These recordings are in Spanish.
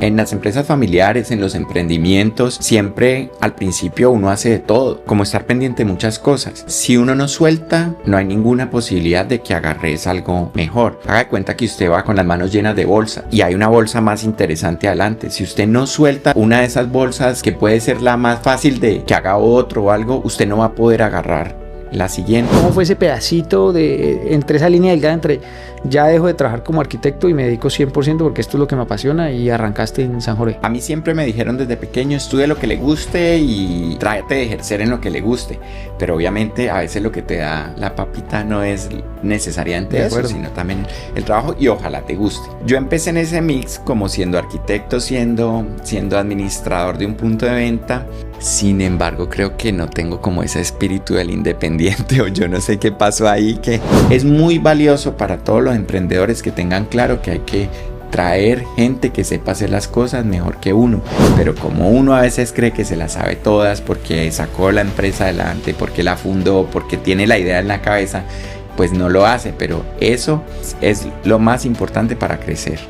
En las empresas familiares, en los emprendimientos, siempre al principio uno hace de todo, como estar pendiente de muchas cosas. Si uno no suelta, no hay ninguna posibilidad de que agarres algo mejor. Haga de cuenta que usted va con las manos llenas de bolsa y hay una bolsa más interesante adelante. Si usted no suelta una de esas bolsas, que puede ser la más fácil de que haga otro o algo, usted no va a poder agarrar la siguiente. ¿Cómo fue ese pedacito entre esa línea delgada entre ya dejo de trabajar como arquitecto y me dedico 100% porque esto es lo que me apasiona y arrancaste en San Jorge? A mí siempre me dijeron desde pequeño, estudie lo que le guste y trate de ejercer en lo que le guste, pero obviamente a veces lo que te da la papita no es necesariamente eso, sino también el trabajo, y ojalá te guste. Yo empecé en ese mix como siendo arquitecto, siendo administrador de un punto de venta. Sin embargo, creo que no tengo como ese espíritu del independiente, o yo no sé qué pasó ahí, que es muy valioso para todos los emprendedores que tengan claro que hay que traer gente que sepa hacer las cosas mejor que uno, pero como uno a veces cree que se las sabe todas porque sacó la empresa adelante, porque la fundó, porque tiene la idea en la cabeza, pues no lo hace, pero eso es lo más importante para crecer.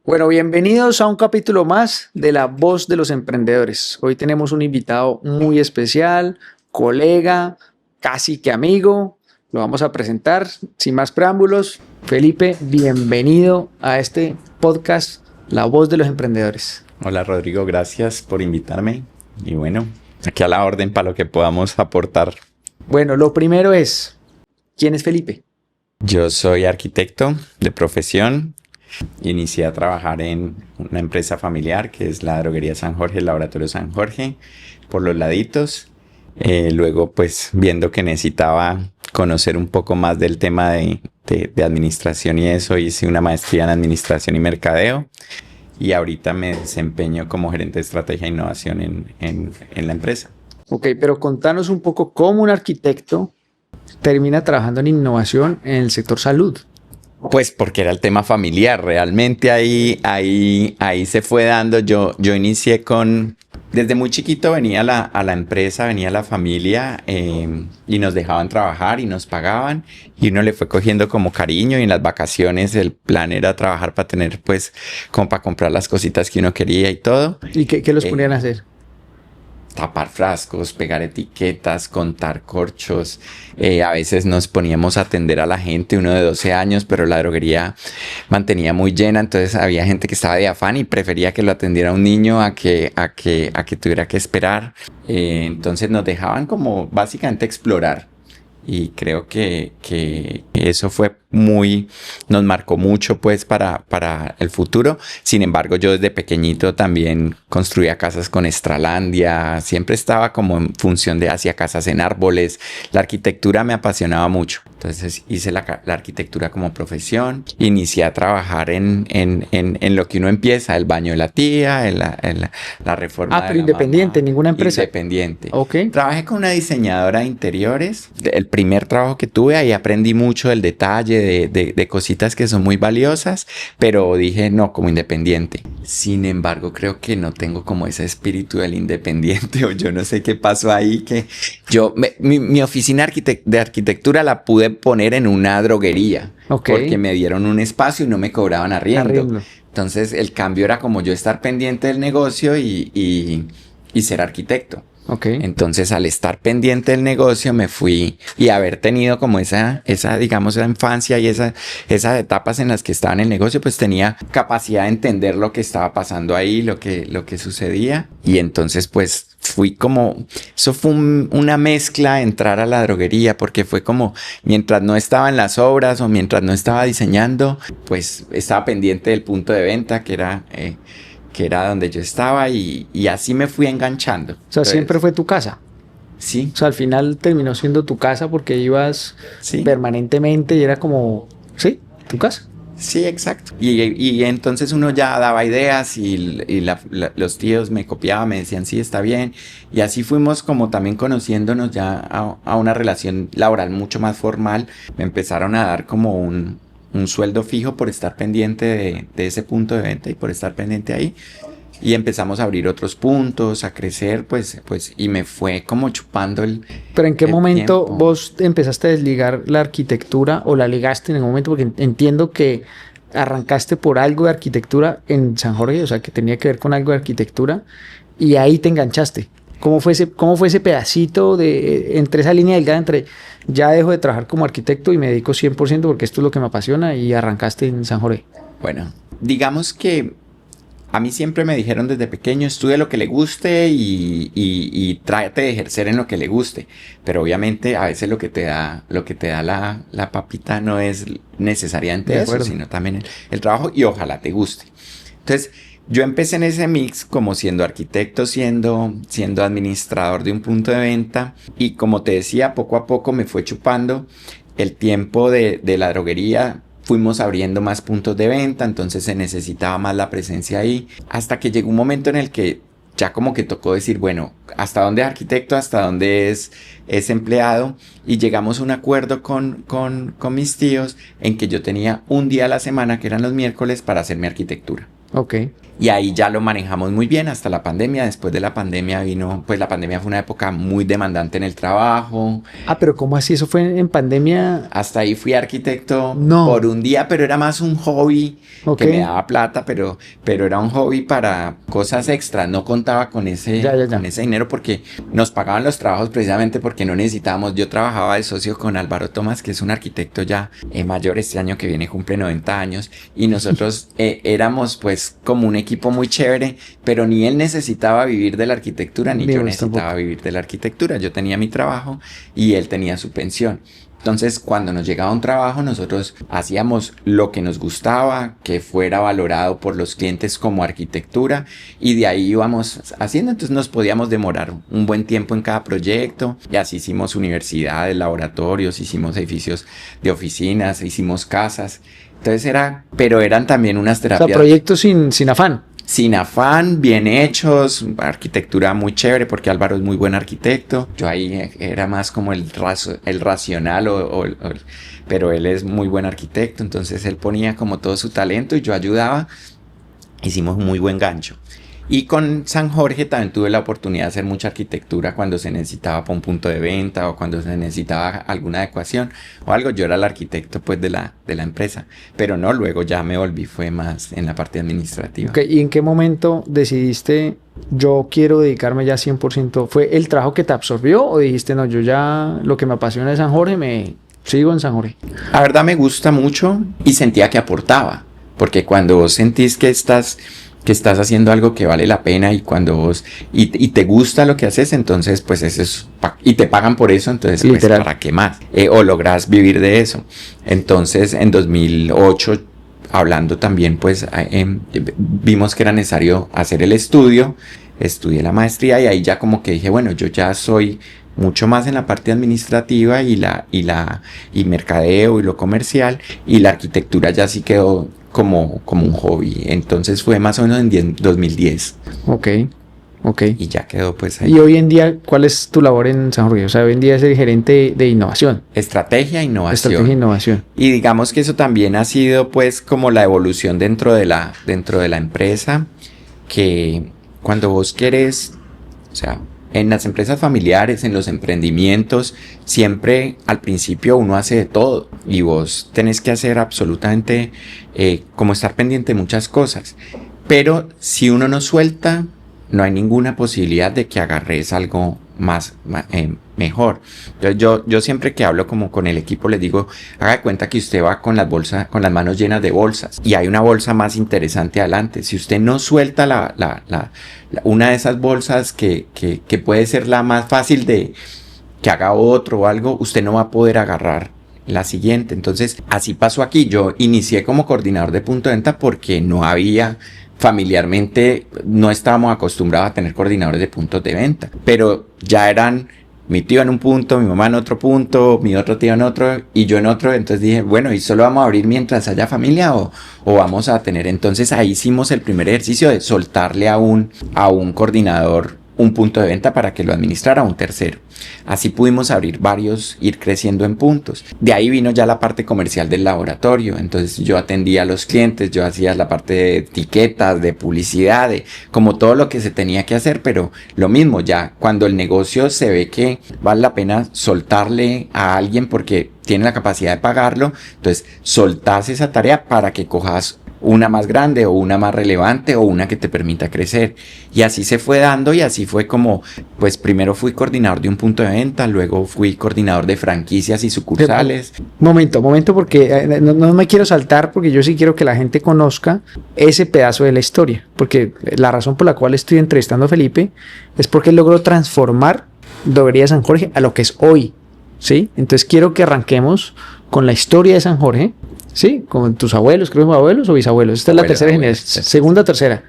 Bueno, bienvenidos a un capítulo más de La Voz de los Emprendedores. Hoy tenemos un invitado muy especial, colega, casi que amigo. Lo vamos a presentar sin más preámbulos. Felipe, bienvenido a este podcast La Voz de los Emprendedores. Hola Rodrigo, gracias por invitarme y bueno, aquí a la orden para lo que podamos aportar. Bueno, lo primero es, ¿quién es Felipe? Yo soy arquitecto de profesión. Inicié a trabajar en una empresa familiar que es la droguería San Jorge, el laboratorio San Jorge, por los laditos. Luego, pues, viendo que necesitaba conocer un poco más del tema de administración y eso, hice una maestría en administración y mercadeo. Y ahorita me desempeño como gerente de estrategia e innovación en la empresa. Ok, pero contanos un poco cómo un arquitecto termina trabajando en innovación en el sector salud. Pues porque era el tema familiar, realmente ahí se fue dando. Yo inicié desde muy chiquito venía a la empresa, venía la familia y nos dejaban trabajar y nos pagaban y uno le fue cogiendo como cariño, y en las vacaciones el plan era trabajar para tener pues como para comprar las cositas que uno quería y todo. ¿Y qué los ponían a hacer? Tapar frascos, pegar etiquetas, contar corchos. A veces nos poníamos a atender a la gente, uno de 12 años, pero la droguería mantenía muy llena, entonces había gente que estaba de afán y prefería que lo atendiera un niño a que tuviera que esperar. Entonces nos dejaban como básicamente explorar. Y creo que eso nos marcó mucho pues para el futuro. Sin embargo, yo desde pequeñito también construía casas con Estralandia, siempre estaba como en función de hacía casas en árboles. La arquitectura me apasionaba mucho. Entonces hice la arquitectura como profesión, inicié a trabajar en lo que uno empieza, el baño de la tía, la reforma de pero la independiente, mamá. Ninguna empresa. Independiente. Okay. Trabajé con una diseñadora de interiores. El primer trabajo que tuve, ahí aprendí mucho del detalle, de cositas que son muy valiosas, pero dije no, como independiente. Sin embargo, creo que no tengo como ese espíritu del independiente, o yo no sé qué pasó ahí, que mi oficina de arquitectura la pude poner en una droguería, porque me dieron un espacio y no me cobraban arriendo. Entonces el cambio era como yo estar pendiente del negocio y ser arquitecto. Entonces al estar pendiente del negocio me fui, y haber tenido como esa digamos esa infancia y esas etapas en las que estaba en el negocio, pues tenía capacidad de entender lo que estaba pasando ahí, lo que sucedía. Y entonces pues eso fue una mezcla, entrar a la droguería, porque fue como mientras no estaba en las obras o mientras no estaba diseñando, pues estaba pendiente del punto de venta que era donde yo estaba, y así me fui enganchando. O sea, entonces, ¿siempre fue tu casa? Sí. O sea, al final terminó siendo tu casa porque ibas permanentemente y era como, sí, tu casa. Sí, exacto. Y entonces uno ya daba ideas y los tíos me copiaban, me decían, sí, está bien. Y así fuimos como también conociéndonos ya a una relación laboral mucho más formal. Me empezaron a dar como un sueldo fijo por estar pendiente de ese punto de venta y por estar pendiente ahí. y empezamos a abrir otros puntos, a crecer, pues, y me fue como chupando Pero ¿en qué el momento tiempo. vos empezaste a desligar la arquitectura o la ligaste en algún momento? Porque entiendo que arrancaste por algo de arquitectura en San Jorge, o sea, que tenía que ver con algo de arquitectura, y ahí te enganchaste. Cómo fue ese pedacito de entre esa línea delgada entre ya dejo de trabajar como arquitecto y me dedico 100% porque esto es lo que me apasiona y arrancaste en San Jorge? Bueno, digamos que a mí siempre me dijeron desde pequeño, estudie lo que le guste y trate de ejercer en lo que le guste. Pero obviamente a veces lo que te da la papita no es necesariamente De eso, acuerdo. sino también el trabajo y ojalá te guste. Entonces, yo empecé en ese mix como siendo arquitecto, siendo administrador de un punto de venta y como te decía, poco a poco me fue chupando el tiempo de la droguería. Fuimos abriendo más puntos de venta, entonces se necesitaba más la presencia ahí, hasta que llegó un momento en el que ya como que tocó decir, bueno, ¿hasta dónde es arquitecto? ¿Hasta dónde es empleado? Y llegamos a un acuerdo con mis tíos en que yo tenía un día a la semana, que eran los miércoles, para hacer mi arquitectura. Ok. Y ahí ya lo manejamos muy bien hasta la pandemia. Después de la pandemia vino, pues la pandemia fue una época muy demandante en el trabajo. Ah, pero ¿cómo así? ¿Eso fue en pandemia? Hasta ahí fui arquitecto No. por un día, pero era más un hobby Ok. que me daba plata, pero era un hobby para cosas extras. No contaba con ese dinero porque nos pagaban los trabajos precisamente porque no necesitábamos. Yo trabajaba de socio con Álvaro Tomás, que es un arquitecto ya mayor, este año que viene cumple 90 años, y nosotros éramos pues como un equipo muy chévere, pero ni él necesitaba vivir de la arquitectura, ni yo necesitaba vivir de la arquitectura. Yo tenía mi trabajo y él tenía su pensión. Entonces, cuando nos llegaba un trabajo, nosotros hacíamos lo que nos gustaba, que fuera valorado por los clientes como arquitectura, y de ahí íbamos haciendo. Entonces, nos podíamos demorar un buen tiempo en cada proyecto, y así hicimos universidades, laboratorios, hicimos edificios de oficinas, hicimos casas. Entonces pero eran también unas terapias. O sea, proyectos sin afán. Sin afán, bien hechos, arquitectura muy chévere porque Álvaro es muy buen arquitecto. Yo ahí era más como el racional, pero él es muy buen arquitecto, entonces él ponía como todo su talento y yo ayudaba. Hicimos un muy buen gancho. Y con San Jorge también tuve la oportunidad de hacer mucha arquitectura cuando se necesitaba para un punto de venta o cuando se necesitaba alguna adecuación o algo. Yo era el arquitecto pues de la empresa, pero no, luego ya me volví, fue más en la parte administrativa. Okay. ¿Y en qué momento decidiste yo quiero dedicarme ya 100%? ¿Fue el trabajo que te absorbió o dijiste no, yo ya lo que me apasiona es San Jorge, me sigo en San Jorge? La verdad me gusta mucho y sentía que aportaba, porque cuando vos sentís que estás haciendo algo que vale la pena y cuando vos y te gusta lo que haces, entonces pues eso es y te pagan por eso, entonces pues ¿para qué más? O lográs vivir de eso. Entonces en 2008, hablando también pues vimos que era necesario hacer el estudio, estudié la maestría y ahí ya como que dije, bueno, yo ya soy mucho más en la parte administrativa y mercadeo y lo comercial, y la arquitectura ya sí quedó como un hobby. Entonces fue más o menos en 2010. Ok. Y ya quedó pues ahí. Y hoy en día, ¿cuál es tu labor en San Jorge? O sea, hoy en día es el gerente de innovación. Estrategia e innovación. Estrategia e innovación. Y digamos que eso también ha sido pues como la evolución dentro de la empresa, que cuando vos querés, o sea, en las empresas familiares, en los emprendimientos, siempre al principio uno hace de todo y vos tenés que hacer absolutamente como estar pendiente de muchas cosas. Pero si uno no suelta, no hay ninguna posibilidad de que agarres algo mejor. Entonces yo siempre que hablo como con el equipo les digo, haga de cuenta que usted va con las manos llenas de bolsas y hay una bolsa más interesante adelante. Si usted no suelta una de esas bolsas que puede ser la más fácil de que haga otro o algo, usted no va a poder agarrar la siguiente. Entonces así pasó aquí. Yo inicié como coordinador de punto de venta porque no había, familiarmente no estábamos acostumbrados a tener coordinadores de puntos de venta, pero ya eran mi tío en un punto, mi mamá en otro punto, mi otro tío en otro y yo en otro. Entonces dije, bueno, ¿y solo vamos a abrir mientras haya familia o vamos a tener? Entonces ahí hicimos el primer ejercicio de soltarle a un coordinador un punto de venta para que lo administrara un tercero. Así pudimos abrir varios, ir creciendo en puntos. De ahí vino ya la parte comercial del laboratorio. Entonces yo atendía a los clientes, yo hacía la parte de etiquetas, de publicidad, de como todo lo que se tenía que hacer, pero lo mismo, ya cuando el negocio se ve que vale la pena soltarle a alguien porque tiene la capacidad de pagarlo, entonces soltás esa tarea para que cojas una más grande o una más relevante o una que te permita crecer. Y así se fue dando y así fue como, pues primero fui coordinador de un punto de venta, luego fui coordinador de franquicias y sucursales. Momento, porque no me quiero saltar porque yo sí quiero que la gente conozca ese pedazo de la historia, porque la razón por la cual estoy entrevistando a Felipe es porque él logró transformar Droguería San Jorge a lo que es hoy, ¿sí? Entonces quiero que arranquemos con la historia de San Jorge. Sí, con tus abuelos, creo que abuelos o bisabuelos. Esta es la tercera generación. Segunda o tercera.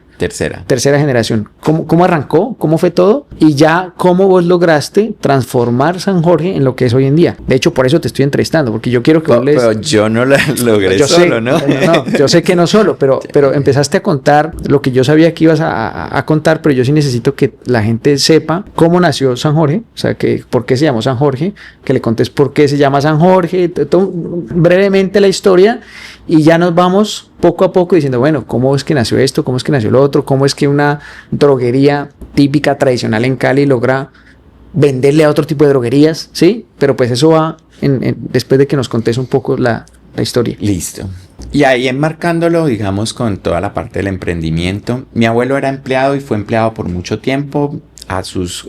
Tercera generación. ¿Cómo arrancó? ¿Cómo fue todo? Y ya, ¿cómo vos lograste transformar San Jorge en lo que es hoy en día? De hecho, por eso te estoy entrevistando, porque yo quiero que vos Pero yo no la logré yo solo, sé, ¿no? No, yo sé que no solo, pero empezaste a contar lo que yo sabía que ibas a contar, pero yo sí necesito que la gente sepa cómo nació San Jorge, o sea, que por qué se llamó San Jorge, que le contes por qué se llama San Jorge, brevemente la historia, y ya nos vamos poco a poco diciendo, bueno, ¿cómo es que nació esto? ¿Cómo es que nació lo otro? ¿Cómo es que una droguería típica, tradicional en Cali logra venderle a otro tipo de droguerías? ¿Sí? Pero pues eso va después de que nos contes un poco la historia. Listo. Y ahí enmarcándolo, digamos, con toda la parte del emprendimiento. Mi abuelo era empleado y fue empleado por mucho tiempo. A sus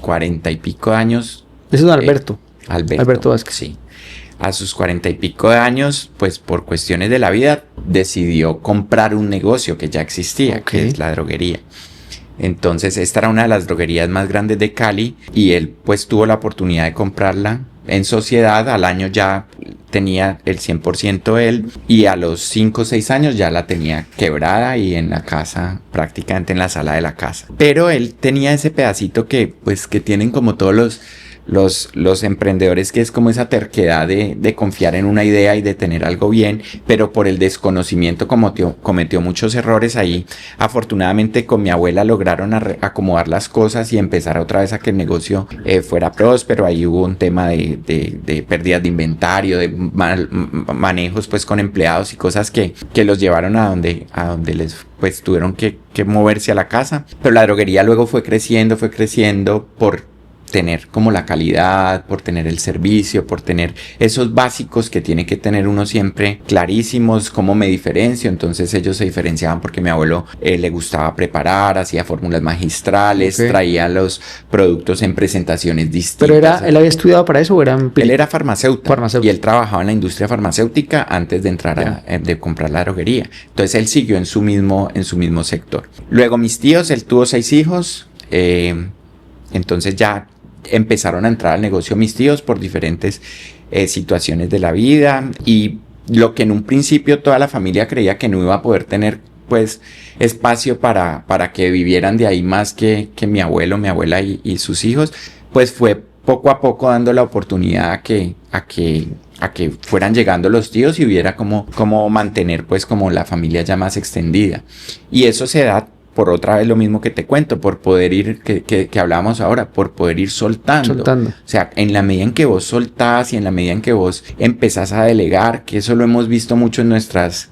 40 y pico de años. Ese es don Alberto. Alberto Vázquez. Sí. A sus 40 y pico de años, pues por cuestiones de la vida, decidió comprar un negocio que ya existía, que es la droguería. Entonces, esta era una de las droguerías más grandes de Cali y él pues tuvo la oportunidad de comprarla en sociedad. Al año ya tenía el 100% él y a los 5 o 6 años ya la tenía quebrada y en la casa, prácticamente en la sala de la casa. Pero él tenía ese pedacito que pues que tienen como todos los emprendedores, que es como esa terquedad de confiar en una idea y de tener algo bien, pero por el desconocimiento cometió muchos errores ahí. Afortunadamente con mi abuela lograron acomodar las cosas y empezar otra vez a que el negocio fuera próspero. Ahí hubo un tema de pérdidas de inventario, de manejos pues con empleados y cosas que los llevaron a donde les pues tuvieron que moverse a la casa. Pero la droguería luego fue creciendo por tener como la calidad, por tener el servicio, por tener esos básicos que tiene que tener uno siempre clarísimos, cómo me diferencio. Entonces ellos se diferenciaban porque mi abuelo le gustaba preparar, hacía fórmulas magistrales, traía los productos en presentaciones distintas. ¿Pero él había estudiado para eso o era Él era farmacéutico y él trabajaba en la industria farmacéutica antes de entrar de comprar la droguería. Entonces él siguió en su mismo sector. Luego mis tíos, él tuvo 6 hijos, entonces ya empezaron a entrar al negocio mis tíos por diferentes situaciones de la vida, y lo que en un principio toda la familia creía que no iba a poder tener pues espacio para que vivieran de ahí más que mi abuelo, mi abuela y sus hijos, pues fue poco a poco dando la oportunidad a que fueran llegando los tíos y hubiera como mantener pues como la familia ya más extendida. Y eso se da por otra vez lo mismo que te cuento, por poder ir, que hablábamos ahora, por poder ir soltando. O sea, en la medida en que vos soltás y en la medida en que vos empezás a delegar, que eso lo hemos visto mucho en nuestras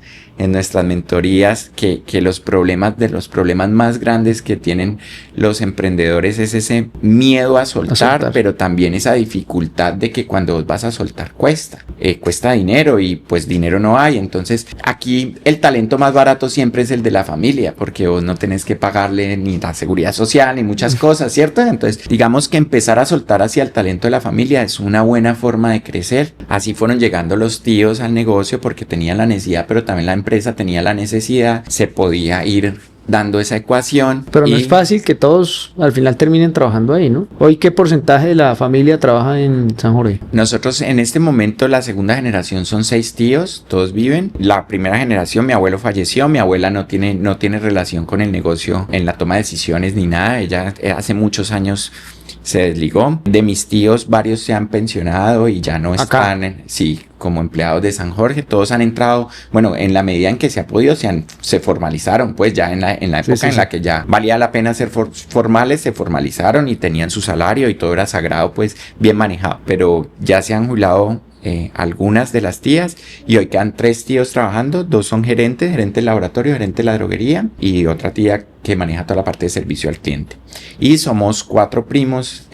mentorías, que los problemas más grandes que tienen los emprendedores es ese miedo a soltar, pero también esa dificultad de que cuando vos vas a soltar cuesta dinero y pues dinero no hay. Entonces aquí el talento más barato siempre es el de la familia, porque vos no tenés que pagarle ni la seguridad social ni muchas cosas, ¿cierto? Entonces digamos que empezar a soltar hacia el talento de la familia es una buena forma de crecer. Así fueron llegando los tíos al negocio porque tenían la necesidad, pero también la empresa tenía la necesidad, se podía ir dando esa ecuación. Pero no es fácil que todos al final terminen trabajando ahí, ¿no? Hoy, ¿qué porcentaje de la familia trabaja en San Jorge? Nosotros en este momento, la segunda generación son 6 tíos, todos viven. La primera generación, mi abuelo falleció, mi abuela no tiene relación con el negocio en la toma de decisiones ni nada. Ella hace muchos años se desligó. De mis tíos, varios se han pensionado y ya no están, sí, como empleados de San Jorge. Todos han entrado, bueno, en la medida en que se ha podido, se formalizaron, pues ya en la época en la que ya valía la pena ser formales, se formalizaron y tenían su salario y todo era sagrado, pues bien manejado. Pero ya se han jubilado algunas de las tías y hoy quedan 3 tíos trabajando. 2 son gerente del laboratorio, gerente de la droguería y otra tía que maneja toda la parte de servicio al cliente. Y somos 4 primos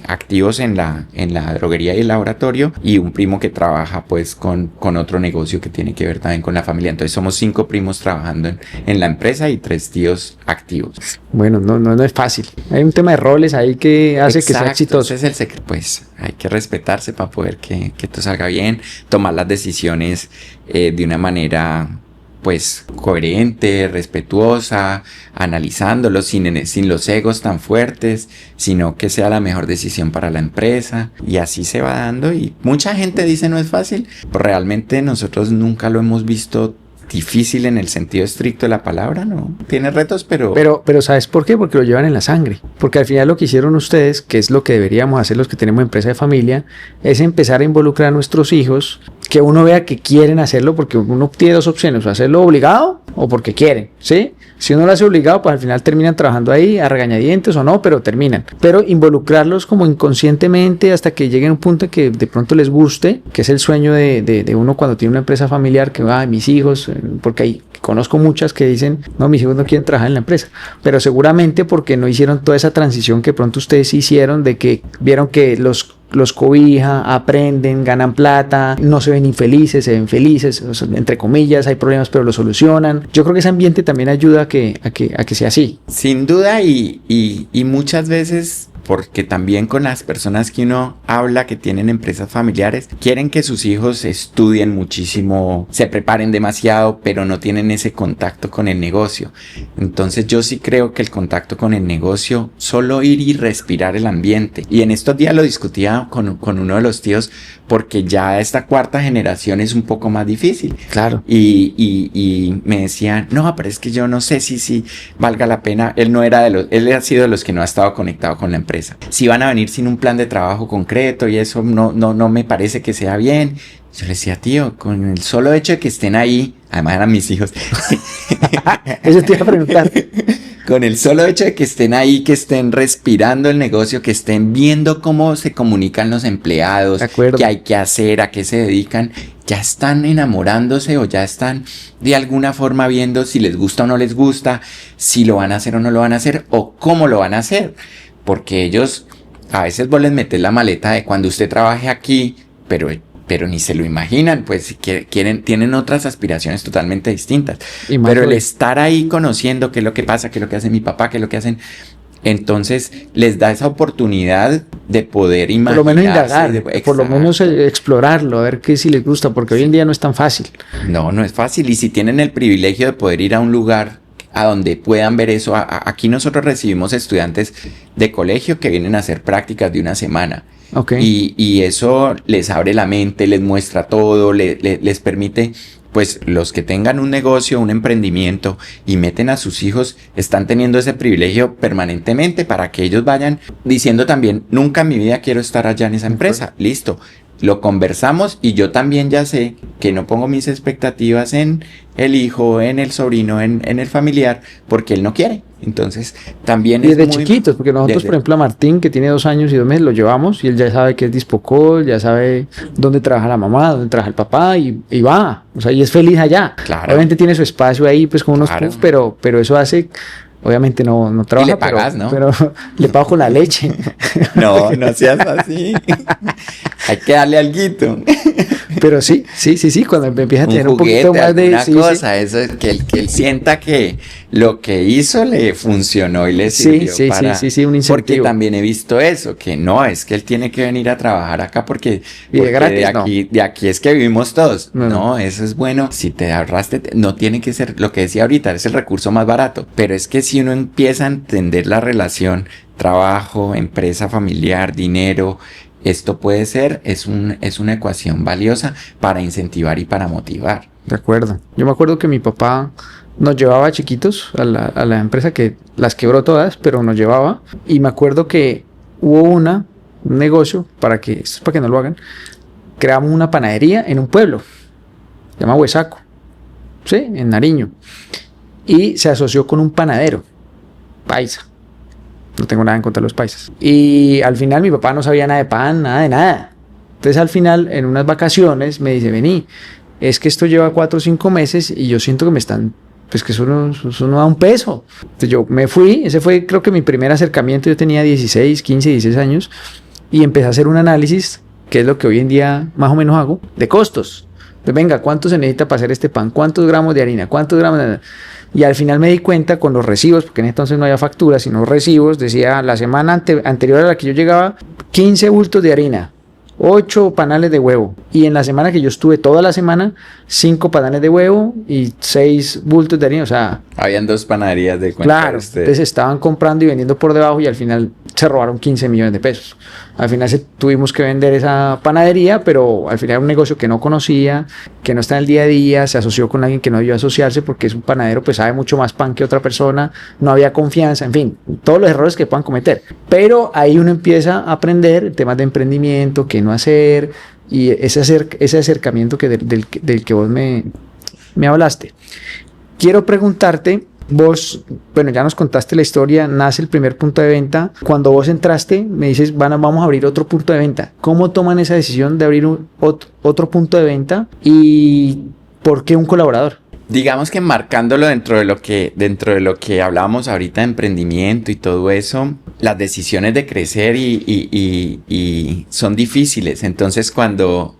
activos en la droguería y el laboratorio y un primo que trabaja pues con otro negocio que tiene que ver también con la familia. Entonces somos 5 primos trabajando en la empresa y 3 tíos activos. Bueno, no es fácil. Hay un tema de roles ahí que hace que sea exitoso. Ese es el secreto. Pues hay que respetarse para poder que todo salga bien, tomar las decisiones de una manera pues coherente, respetuosa, analizándolo sin los egos tan fuertes, sino que sea la mejor decisión para la empresa y así se va dando. Y mucha gente dice no es fácil, pero realmente nosotros nunca lo hemos visto difícil en el sentido estricto de la palabra, ¿no? Tiene retos, pero ¿sabes por qué? Porque lo llevan en la sangre. Porque al final lo que hicieron ustedes, que es lo que deberíamos hacer los que tenemos empresa de familia, es empezar a involucrar a nuestros hijos, que uno vea que quieren hacerlo, porque uno tiene 2 opciones, o hacerlo obligado o porque quieren, ¿sí? Si uno lo hace obligado, pues al final terminan trabajando ahí a regañadientes o no, pero terminan. Pero involucrarlos como inconscientemente hasta que lleguen a un punto que de pronto les guste, que es el sueño de uno cuando tiene una empresa familiar, que mis hijos, porque ahí conozco muchas que dicen, no, mis hijos no quieren trabajar en la empresa, pero seguramente porque no hicieron toda esa transición que pronto ustedes hicieron, de que vieron que los cobija, aprenden, ganan plata, no se ven infelices, se ven felices, o sea, entre comillas, hay problemas pero lo solucionan. Yo creo que ese ambiente también ayuda a que sea así. Sin duda y muchas veces, porque también con las personas que uno habla que tienen empresas familiares, quieren que sus hijos estudien muchísimo, se preparen demasiado, pero no tienen ese contacto con el negocio. Entonces yo sí creo que el contacto con el negocio, solo ir y respirar el ambiente. Y en estos días lo discutía con uno de los tíos, porque ya esta 4ª generación es un poco más difícil. Claro. Y me decían, no, pero es que yo no sé si valga la pena. Él ha sido de los que no ha estado conectado con la empresa. Si van a venir sin un plan de trabajo concreto y eso no me parece que sea bien. Yo le decía, tío, con el solo hecho de que estén ahí, además eran mis hijos. Eso te iba a preguntar. Con el solo hecho de que estén ahí, que estén respirando el negocio, que estén viendo cómo se comunican los empleados, qué hay que hacer, a qué se dedican, ya están enamorándose o ya están de alguna forma viendo si les gusta o no les gusta, si lo van a hacer o no lo van a hacer o cómo lo van a hacer. Porque ellos, a veces vos les metés la maleta de cuando usted trabaje aquí, pero ni se lo imaginan, pues tienen otras aspiraciones totalmente distintas. Pero el estar ahí conociendo qué es lo que pasa, qué es lo que hace mi papá, qué es lo que hacen, entonces les da esa oportunidad de poder imaginar. Por lo menos indagar, por lo menos explorarlo, a ver qué si les gusta, porque hoy en día no es tan fácil. No es fácil. Y si tienen el privilegio de poder ir a un lugar a donde puedan ver eso. Aquí nosotros recibimos estudiantes de colegio que vienen a hacer prácticas de una semana. Okay. Y eso les abre la mente, les muestra todo, les permite, pues los que tengan un negocio, un emprendimiento y meten a sus hijos, están teniendo ese privilegio permanentemente para que ellos vayan diciendo también, nunca en mi vida quiero estar allá en esa empresa. Listo. Lo conversamos y yo también ya sé que no pongo mis expectativas en el hijo, en el sobrino, en el familiar, porque él no quiere. Entonces, también es desde chiquitos, porque nosotros, por ejemplo, a Martín, que tiene 2 años y 2 meses, lo llevamos y él ya sabe que es Dispocol, ya sabe dónde trabaja la mamá, dónde trabaja el papá y va. O sea, y es feliz allá. Claro. Obviamente tiene su espacio ahí, pues con unos puffs, pero eso hace... Obviamente no trabaja, y le pagas, pero le pago con la leche. No seas así. Hay que darle alguito. Pero sí, cuando empieza a tener un poquito más de... cosa, eso es que él sienta que lo que hizo le funcionó y le sirvió un incentivo. Porque también he visto eso, que no, es que él tiene que venir a trabajar acá porque gratis, de aquí es que vivimos todos. No, eso es bueno. Si te ahorraste, no tiene que ser lo que decía ahorita, es el recurso más barato. Pero es que si uno empieza a entender la relación trabajo, empresa familiar, dinero, esto puede ser, es una ecuación valiosa para incentivar y para motivar. De acuerdo. Yo me acuerdo que mi papá nos llevaba chiquitos a la empresa, que las quebró todas, pero nos llevaba. Y me acuerdo que hubo un negocio, para que no lo hagan, creamos una panadería en un pueblo, se llama Huesaco, ¿sí? En Nariño, y se asoció con un panadero, paisa, no tengo nada en contra de los paisas, y al final mi papá no sabía nada de pan, nada de nada, entonces al final en unas vacaciones me dice, vení, es que esto lleva 4 o 5 meses y yo siento que me están, pues que eso no da un peso. Entonces yo me fui, ese fue creo que mi primer acercamiento, yo tenía 16 años, y empecé a hacer un análisis, que es lo que hoy en día más o menos hago, de costos. Entonces, venga, ¿cuánto se necesita para hacer este pan? ¿Cuántos gramos de harina? ¿Cuántos gramos de...? Y al final me di cuenta con los recibos, porque en entonces no había facturas, sino recibos, decía la semana anterior a la que yo llegaba, 15 bultos de harina, 8 panales de huevo, y en la semana que yo estuve toda la semana 5 panales de huevo y 6 bultos de harina, o sea, habían 2 panaderías de cuenta. Claro, entonces estaban comprando y vendiendo por debajo y al final se robaron 15 millones de pesos. Al final tuvimos que vender esa panadería, pero al final era un negocio que no conocía, que no está en el día a día, se asoció con alguien que no debió asociarse porque es un panadero, pues sabe mucho más pan que otra persona, no había confianza, en fin, todos los errores que puedan cometer. Pero ahí uno empieza a aprender temas de emprendimiento, qué no hacer, y ese acercamiento del que vos me hablaste. Quiero preguntarte, vos, bueno, ya nos contaste la historia, nace el primer punto de venta. Cuando vos entraste, me dices, vamos a abrir otro punto de venta. ¿Cómo toman esa decisión de abrir otro punto de venta? ¿Y por qué un colaborador? Digamos que marcándolo dentro de lo que hablábamos ahorita de emprendimiento y todo eso, las decisiones de crecer y son difíciles. Entonces, cuando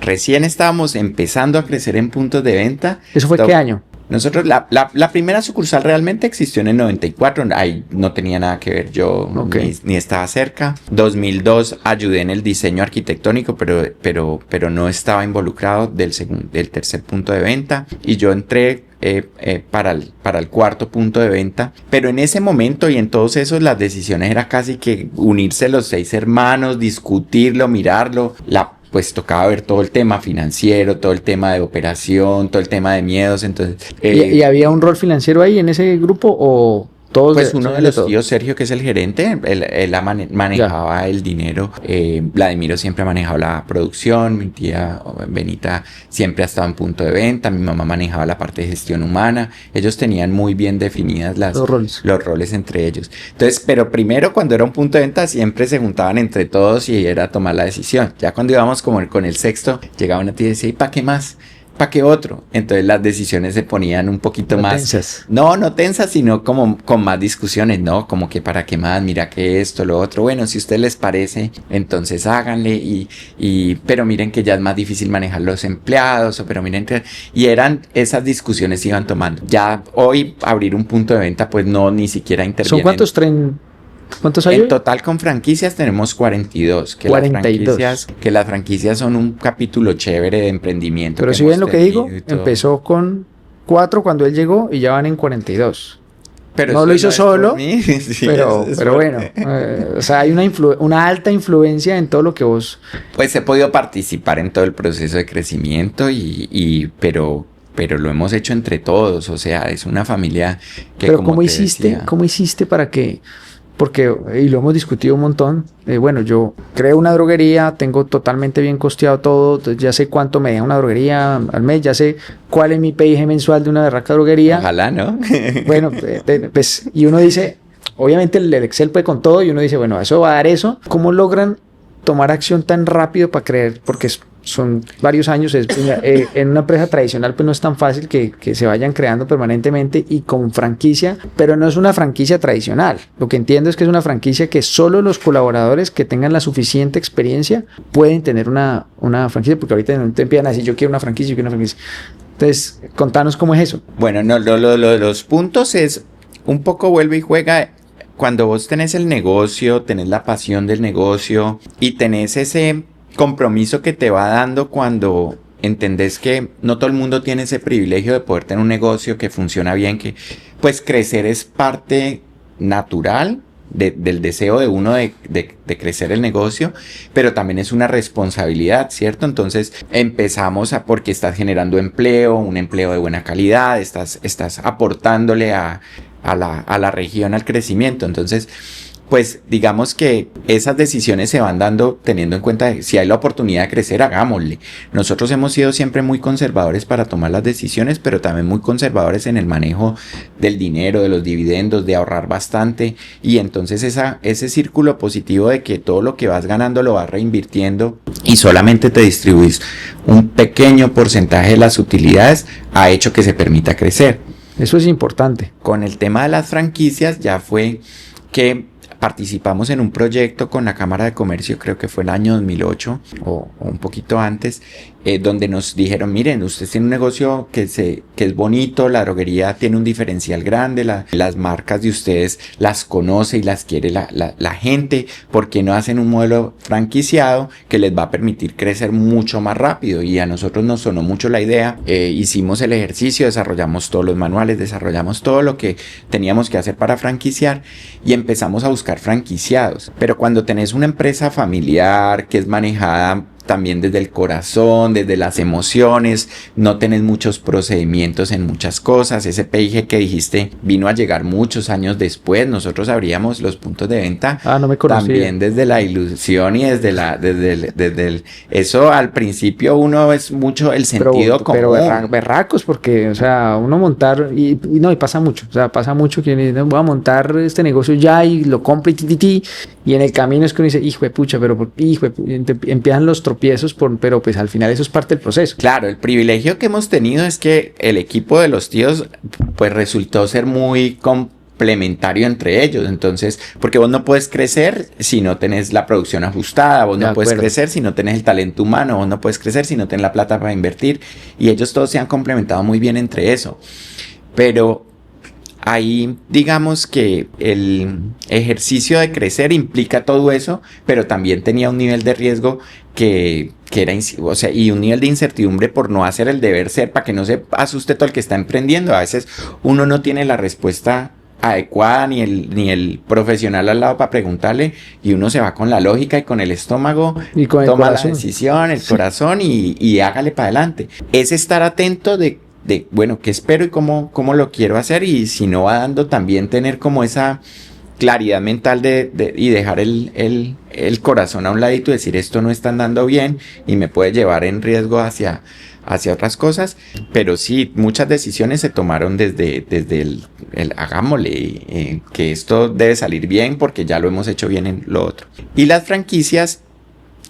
recién estábamos empezando a crecer en puntos de venta. ¿Eso fue qué año? Nosotros, la primera sucursal realmente existió en el 94, ahí no tenía nada que ver yo, ni estaba cerca. 2002 ayudé en el diseño arquitectónico, pero no estaba involucrado del tercer punto de venta, y yo entré para el cuarto punto de venta, pero en ese momento y en todos esos las decisiones era casi que unirse los 6 hermanos, discutirlo, mirarlo, pues tocaba ver todo el tema financiero, todo el tema de operación, todo el tema de miedos, entonces... ¿Y había un rol financiero ahí en ese grupo o todos? Pues uno de los tíos, Sergio, que es el gerente, él manejaba el dinero, Vladimiro siempre ha manejado la producción, mi tía Benita siempre ha estado en punto de venta, mi mamá manejaba la parte de gestión humana, ellos tenían muy bien definidas los roles entre ellos. Entonces, pero primero cuando era un punto de venta siempre se juntaban entre todos y era tomar la decisión. Ya cuando íbamos como con el sexto, llegaba una tía y decía, ¿y para qué más? ¿Para qué otro? Entonces las decisiones se ponían un poquito más tensas. No tensas, sino como con más discusiones, ¿no? Como que para qué más, mira que esto, lo otro. Bueno, si a ustedes les parece, entonces háganle pero miren que ya es más difícil manejar los empleados, pero miren que... Y esas discusiones se iban tomando. Ya hoy abrir un punto de venta, pues no, ni siquiera intervienen. ¿Son cuántos hay en hoy? total con franquicias tenemos 42. 42. Que las franquicias son un capítulo chévere de emprendimiento. Pero si ven lo que digo, empezó con 4 cuando él llegó y ya van en 42. Pero no lo hizo solo, sí, pero bueno, o sea, hay una alta influencia en todo lo que vos... Pues he podido participar en todo el proceso de crecimiento, pero lo hemos hecho entre todos, o sea, es una familia que... Pero ¿cómo hiciste para que...? Porque, y lo hemos discutido un montón, bueno, yo creo una droguería, tengo totalmente bien costeado todo, entonces ya sé cuánto me deja una droguería al mes, ya sé cuál es mi PIG mensual de una berraca droguería. Ojalá, ¿no? Bueno, pues, y uno dice, obviamente el Excel puede con todo, y uno dice, bueno, eso va a dar eso. ¿Cómo logran tomar acción tan rápido para creer? Porque son varios años, en una empresa tradicional pues no es tan fácil que se vayan creando permanentemente y con franquicia, pero no es una franquicia tradicional. Lo que entiendo es que es una franquicia que solo los colaboradores que tengan la suficiente experiencia pueden tener una franquicia, porque ahorita no te empiezan a decir yo quiero una franquicia. Entonces, contanos cómo es eso. Bueno, no, lo de los puntos es un poco vuelve y juega. Cuando vos tenés el negocio, tenés la pasión del negocio y tenés ese compromiso que te va dando cuando entendés que no todo el mundo tiene ese privilegio de poder tener un negocio que funciona bien, que pues crecer es parte natural del deseo de uno de crecer el negocio, pero también es una responsabilidad, ¿cierto? Entonces empezamos porque estás generando empleo, un empleo de buena calidad, estás aportándole a la región, al crecimiento. Entonces pues digamos que esas decisiones se van dando teniendo en cuenta que si hay la oportunidad de crecer, hagámosle. Nosotros hemos sido siempre muy conservadores para tomar las decisiones, pero también muy conservadores en el manejo del dinero, de los dividendos, de ahorrar bastante, y entonces ese círculo positivo de que todo lo que vas ganando lo vas reinvirtiendo y solamente te distribuís un pequeño porcentaje de las utilidades ha hecho que se permita crecer. Eso es importante. Con el tema de las franquicias ya fue que participamos en un proyecto con la Cámara de Comercio, creo que fue el año 2008 o un poquito antes, donde nos dijeron, miren, usted tiene un negocio que es bonito, la droguería tiene un diferencial grande, las marcas de ustedes las conoce y las quiere la gente, ¿por qué no hacen un modelo franquiciado que les va a permitir crecer mucho más rápido? Y a nosotros nos sonó mucho la idea, hicimos el ejercicio, desarrollamos todos los manuales, desarrollamos todo lo que teníamos que hacer para franquiciar y empezamos a buscar franquiciados. Pero cuando tenés una empresa familiar que es manejada también desde el corazón, desde las emociones, no tenés muchos procedimientos en muchas cosas. Ese PIG que dijiste vino a llegar muchos años después. Nosotros abríamos los puntos de venta no me conocía. También desde la ilusión y desde eso al principio uno es mucho el sentido común. Pero berracos, porque, o sea, uno montar, y pasa mucho, o sea, pasa mucho que uno dice, voy a montar este negocio ya y lo compro y en el camino es que uno dice, hijo de pucha, empiezan los tropiezos, pero pues al final eso es parte del proceso. Claro, el privilegio que hemos tenido es que el equipo de los tíos pues resultó ser muy complementario entre ellos, entonces, porque vos no puedes crecer si no tenés la producción ajustada, vos no puedes crecer si no tenés el talento humano, vos no puedes crecer si no tenés la plata para invertir, y ellos todos se han complementado muy bien entre eso, pero ahí digamos que el ejercicio de crecer implica todo eso, pero también tenía un nivel de riesgo que era, o sea, y un nivel de incertidumbre por no hacer el deber ser, para que no se asuste todo el que está emprendiendo. A veces uno no tiene la respuesta adecuada ni el profesional al lado para preguntarle, y uno se va con la lógica y con el estómago y con toma la decisión, el corazón y hágale para adelante. Es estar atento de bueno, qué espero y cómo lo quiero hacer, y si no va dando, también tener como esa claridad mental y dejar el corazón a un ladito y decir, esto no está andando bien y me puede llevar en riesgo hacia otras cosas. Pero sí, muchas decisiones se tomaron desde el hagámosle, que esto debe salir bien porque ya lo hemos hecho bien en lo otro. Y las franquicias,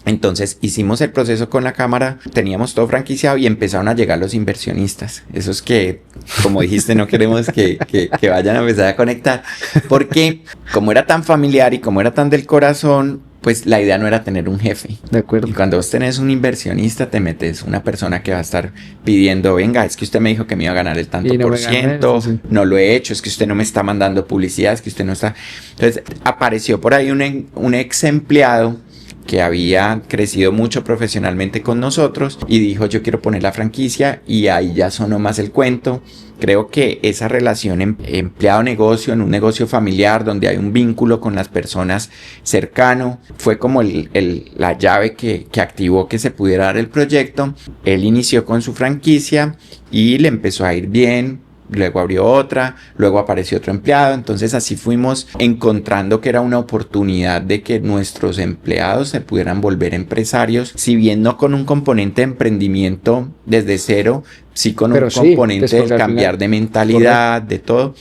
entonces hicimos el proceso con la cámara, teníamos todo franquiciado y empezaron a llegar los inversionistas. Esos que, como dijiste, no queremos que vayan a empezar a conectar, porque como era tan familiar y como era tan del corazón, pues la idea no era tener un jefe. De acuerdo. Y cuando vos tenés un inversionista, te metes una persona que va a estar pidiendo, venga, es que usted me dijo que me iba a ganar el tanto por ciento, no lo he hecho, es que usted no me está mandando publicidad, es que usted no está... Entonces apareció por ahí un ex empleado que había crecido mucho profesionalmente con nosotros y dijo, yo quiero poner la franquicia, y ahí ya sonó más el cuento. Creo que esa relación empleado-negocio, en un negocio familiar donde hay un vínculo con las personas cercano, fue como la llave que activó que se pudiera dar el proyecto. Él inició con su franquicia y le empezó a ir bien. Luego abrió otra, luego apareció otro empleado, entonces así fuimos encontrando que era una oportunidad de que nuestros empleados se pudieran volver empresarios, si bien no con un componente de emprendimiento desde cero, sí con un componente de cambiar de mentalidad, de todo.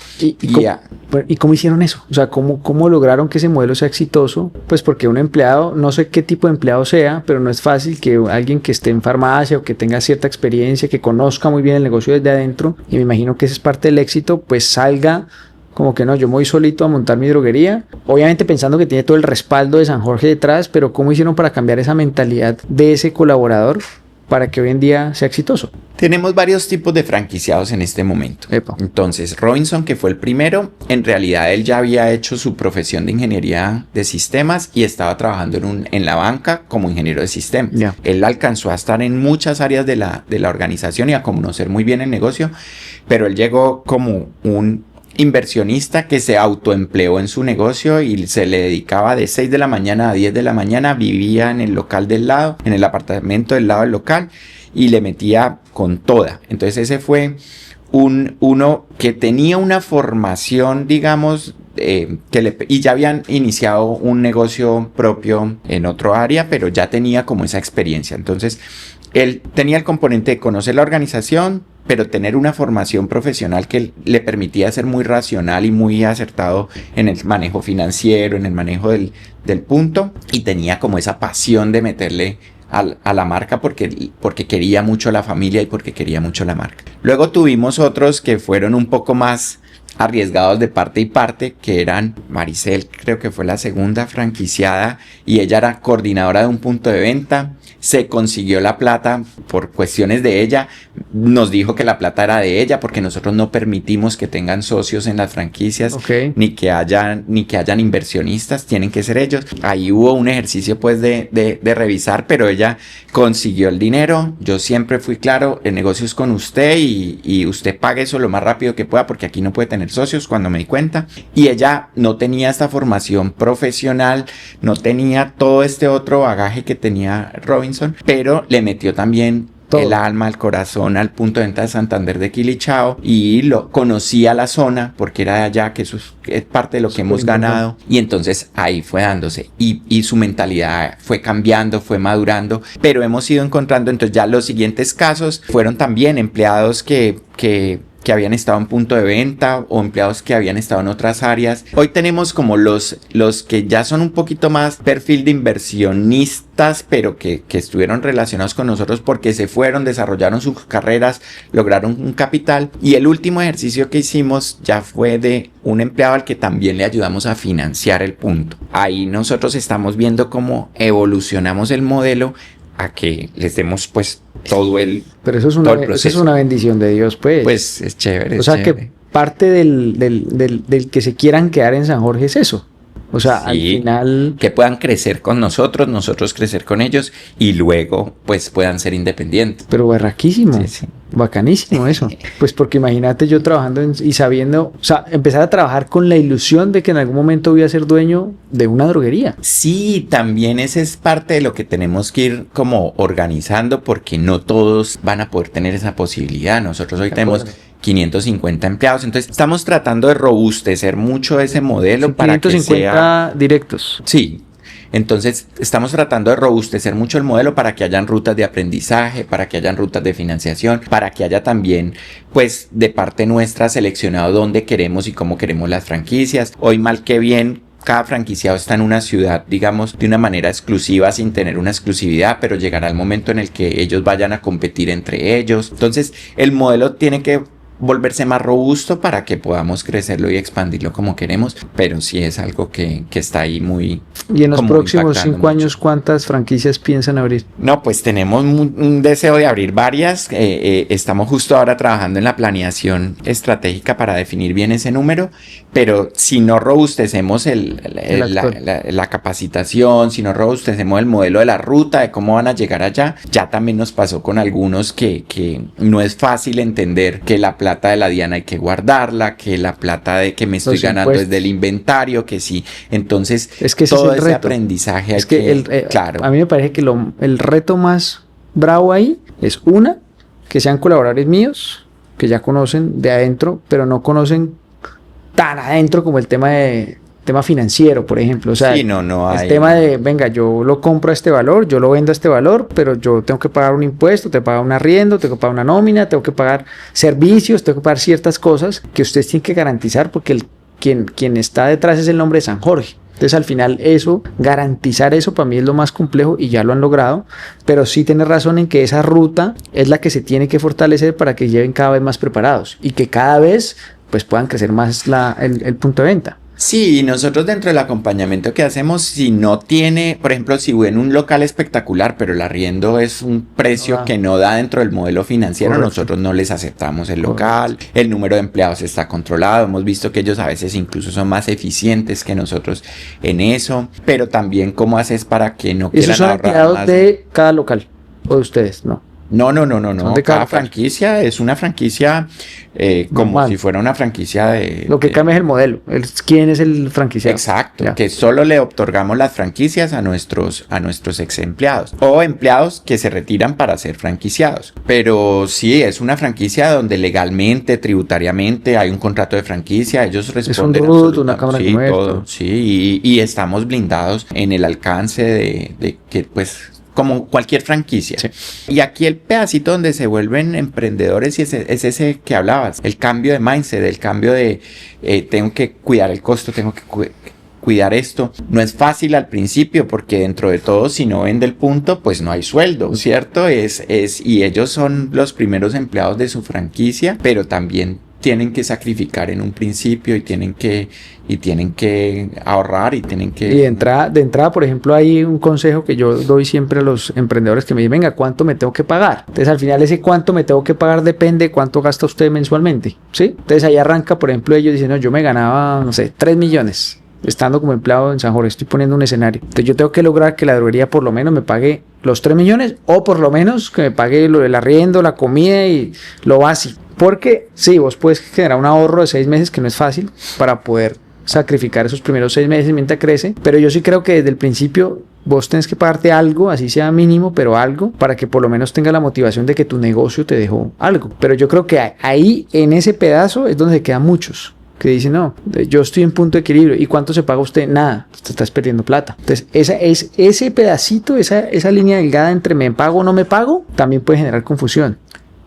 ¿Y cómo hicieron eso? O sea, ¿cómo lograron que ese modelo sea exitoso? Pues porque un empleado, no sé qué tipo de empleado sea, pero no es fácil que alguien que esté en farmacia o que tenga cierta experiencia, que conozca muy bien el negocio desde adentro, y me imagino que esa es parte del éxito, pues salga como que no, yo me voy solito a montar mi droguería, obviamente pensando que tiene todo el respaldo de San Jorge detrás, pero ¿cómo hicieron para cambiar esa mentalidad de ese colaborador para que hoy en día sea exitoso? Tenemos varios tipos de franquiciados en este momento. Epa. Entonces, Robinson, que fue el primero, en realidad él ya había hecho su profesión de ingeniería de sistemas y estaba trabajando en la banca como ingeniero de sistemas. Yeah. Él alcanzó a estar en muchas áreas de la organización y a conocer muy bien el negocio, pero él llegó como un inversionista que se autoempleó en su negocio y se le dedicaba de 6 de la mañana a 10 de la mañana, vivía en el local del lado, en el apartamento del lado del local, y le metía con toda. Entonces ese fue uno que tenía una formación, digamos, y ya habían iniciado un negocio propio en otro área, pero ya tenía como esa experiencia. Entonces, él tenía el componente de conocer la organización, pero tener una formación profesional que le permitía ser muy racional y muy acertado en el manejo financiero, en el manejo del punto, y tenía como esa pasión de meterle a la marca porque quería mucho la familia y porque quería mucho la marca. Luego tuvimos otros que fueron un poco más arriesgados de parte y parte, que eran Maricel, creo que fue la segunda franquiciada, y ella era coordinadora de un punto de venta. Se consiguió la plata por cuestiones de ella, nos dijo que la plata era de ella porque nosotros no permitimos que tengan socios en las franquicias, Okay. ni que hayan inversionistas, tienen que ser ellos. Ahí hubo un ejercicio pues de revisar, pero ella consiguió el dinero. Yo siempre fui claro, el negocio es con usted y usted pague eso lo más rápido que pueda porque aquí no puede tener socios, cuando me di cuenta. Y ella no tenía esta formación profesional, no tenía todo este otro bagaje que tenía Robinson, pero le metió también todo el alma, el corazón al punto de venta de Santander de Quilichao, y lo conocía la zona porque era de allá, que eso es parte de lo que hemos ganado, y entonces ahí fue dándose y su mentalidad fue cambiando, fue madurando, pero hemos ido encontrando. Entonces ya los siguientes casos fueron también empleados que habían estado en punto de venta o empleados que habían estado en otras áreas. Hoy tenemos como los que ya son un poquito más perfil de inversionistas, pero que estuvieron relacionados con nosotros porque se fueron, desarrollaron sus carreras, lograron un capital. Y el último ejercicio que hicimos ya fue de un empleado al que también le ayudamos a financiar el punto. Ahí nosotros estamos viendo cómo evolucionamos el modelo a que les demos pues todo el proceso. Pero eso es una bendición de Dios, pues. Pues es chévere. O sea que parte del que se quieran quedar en San Jorge es eso. O sea, sí, al final... que puedan crecer con nosotros crecer con ellos y luego pues puedan ser independientes. Pero berraquísimo. Sí, sí. Bacanísimo eso. Pues porque imagínate yo trabajando y sabiendo, o sea, empezar a trabajar con la ilusión de que en algún momento voy a ser dueño de una droguería. Sí, también esa es parte de lo que tenemos que ir como organizando, porque no todos van a poder tener esa posibilidad. Nosotros hoy tenemos 550 empleados, entonces estamos tratando de robustecer mucho ese modelo, sí, para que sea... 550 directos. Sí. Entonces estamos tratando de robustecer mucho el modelo para que hayan rutas de aprendizaje, para que hayan rutas de financiación, para que haya también pues de parte nuestra seleccionado dónde queremos y cómo queremos las franquicias. Hoy mal que bien, cada franquiciado está en una ciudad, digamos, de una manera exclusiva sin tener una exclusividad, pero llegará el momento en el que ellos vayan a competir entre ellos. Entonces el modelo tiene que volverse más robusto para que podamos crecerlo y expandirlo como queremos, pero sí es algo que está ahí muy... ¿Y en los próximos 5 años cuántas franquicias piensan abrir? No, pues tenemos un deseo de abrir varias. Estamos justo ahora trabajando en la planeación estratégica para definir bien ese número, pero si no robustecemos la capacitación, si no robustecemos el modelo de la ruta, de cómo van a llegar allá, ya también nos pasó con algunos que no es fácil entender que la plata de la DIAN hay que guardarla, que la plata de que me estoy ganando es del inventario, que sí. Entonces, es que todo ese ese aprendizaje es que claro. A mí me parece que el reto más bravo ahí es que sean colaboradores míos, que ya conocen de adentro, pero no conocen tan adentro como el tema financiero, por ejemplo. O sea, sí, no hay... el tema de, venga, yo lo compro a este valor, yo lo vendo a este valor, pero yo tengo que pagar un impuesto, tengo que pagar un arriendo, tengo que pagar una nómina, tengo que pagar servicios, tengo que pagar ciertas cosas que ustedes tienen que garantizar porque quien está detrás es el nombre de San Jorge. Entonces al final garantizar eso para mí es lo más complejo y ya lo han logrado, pero sí tienes razón en que esa ruta es la que se tiene que fortalecer para que lleven cada vez más preparados y que cada vez pues puedan crecer más el punto de venta. Sí, nosotros dentro del acompañamiento que hacemos, si no tiene, por ejemplo, si ven un local espectacular, pero el arriendo es un precio que no da dentro del modelo financiero, correcto, nosotros no les aceptamos el local, correcto, el número de empleados está controlado, hemos visto que ellos a veces incluso son más eficientes que nosotros en eso, pero también cómo haces para que no quieran ahorrar más. ¿Esos son empleados de cada local o de ustedes? No. No. de Cada cada franquicia es una franquicia como normal. si fuera una franquicia de... Lo que cambia es el modelo. ¿Quién es el franquiciado? Exacto, Ya. que solo le otorgamos las franquicias a nuestros ex empleados o empleados que se retiran para ser franquiciados. Pero sí, es una franquicia donde legalmente, tributariamente hay un contrato de franquicia, ellos responden RUT, absolutamente, una cámara de sí, comercio. todo, sí, y estamos blindados en el alcance de que pues como cualquier franquicia. Sí. Y aquí el pedacito donde se vuelven emprendedores y es ese que hablabas, el cambio de mindset, el cambio de tengo que cuidar el costo, tengo que cuidar esto. No es fácil al principio porque dentro de todo si no vende el punto pues no hay sueldo, ¿cierto? Y ellos son los primeros empleados de su franquicia, pero también tienen que sacrificar en un principio y tienen que ahorrar y tienen que... Y de entrada, por ejemplo, hay un consejo que yo doy siempre a los emprendedores que me dicen, venga, ¿cuánto me tengo que pagar? Entonces, al final, ese cuánto me tengo que pagar depende de cuánto gasta usted mensualmente, ¿sí? Entonces, ahí arranca, por ejemplo, ellos dicen, no, yo me ganaba, no sé, 3 millones estando como empleado en San Jorge, estoy poniendo un escenario. Entonces, yo tengo que lograr que la droguería por lo menos me pague los 3 millones o por lo menos que me pague lo del arriendo, la comida y lo básico. Porque sí, vos puedes generar un ahorro de 6 meses que no es fácil para poder sacrificar esos primeros 6 meses mientras crece, pero yo sí creo que desde el principio vos tenés que pagarte algo, así sea mínimo, pero algo, para que por lo menos tenga la motivación de que tu negocio te dejó algo. Pero yo creo que ahí, en ese pedazo, es donde se quedan muchos que dicen, no, yo estoy en punto de equilibrio. ¿Y cuánto se paga usted? Nada, te estás perdiendo plata. Entonces, ese pedacito, esa línea delgada entre me pago o no me pago, también puede generar confusión.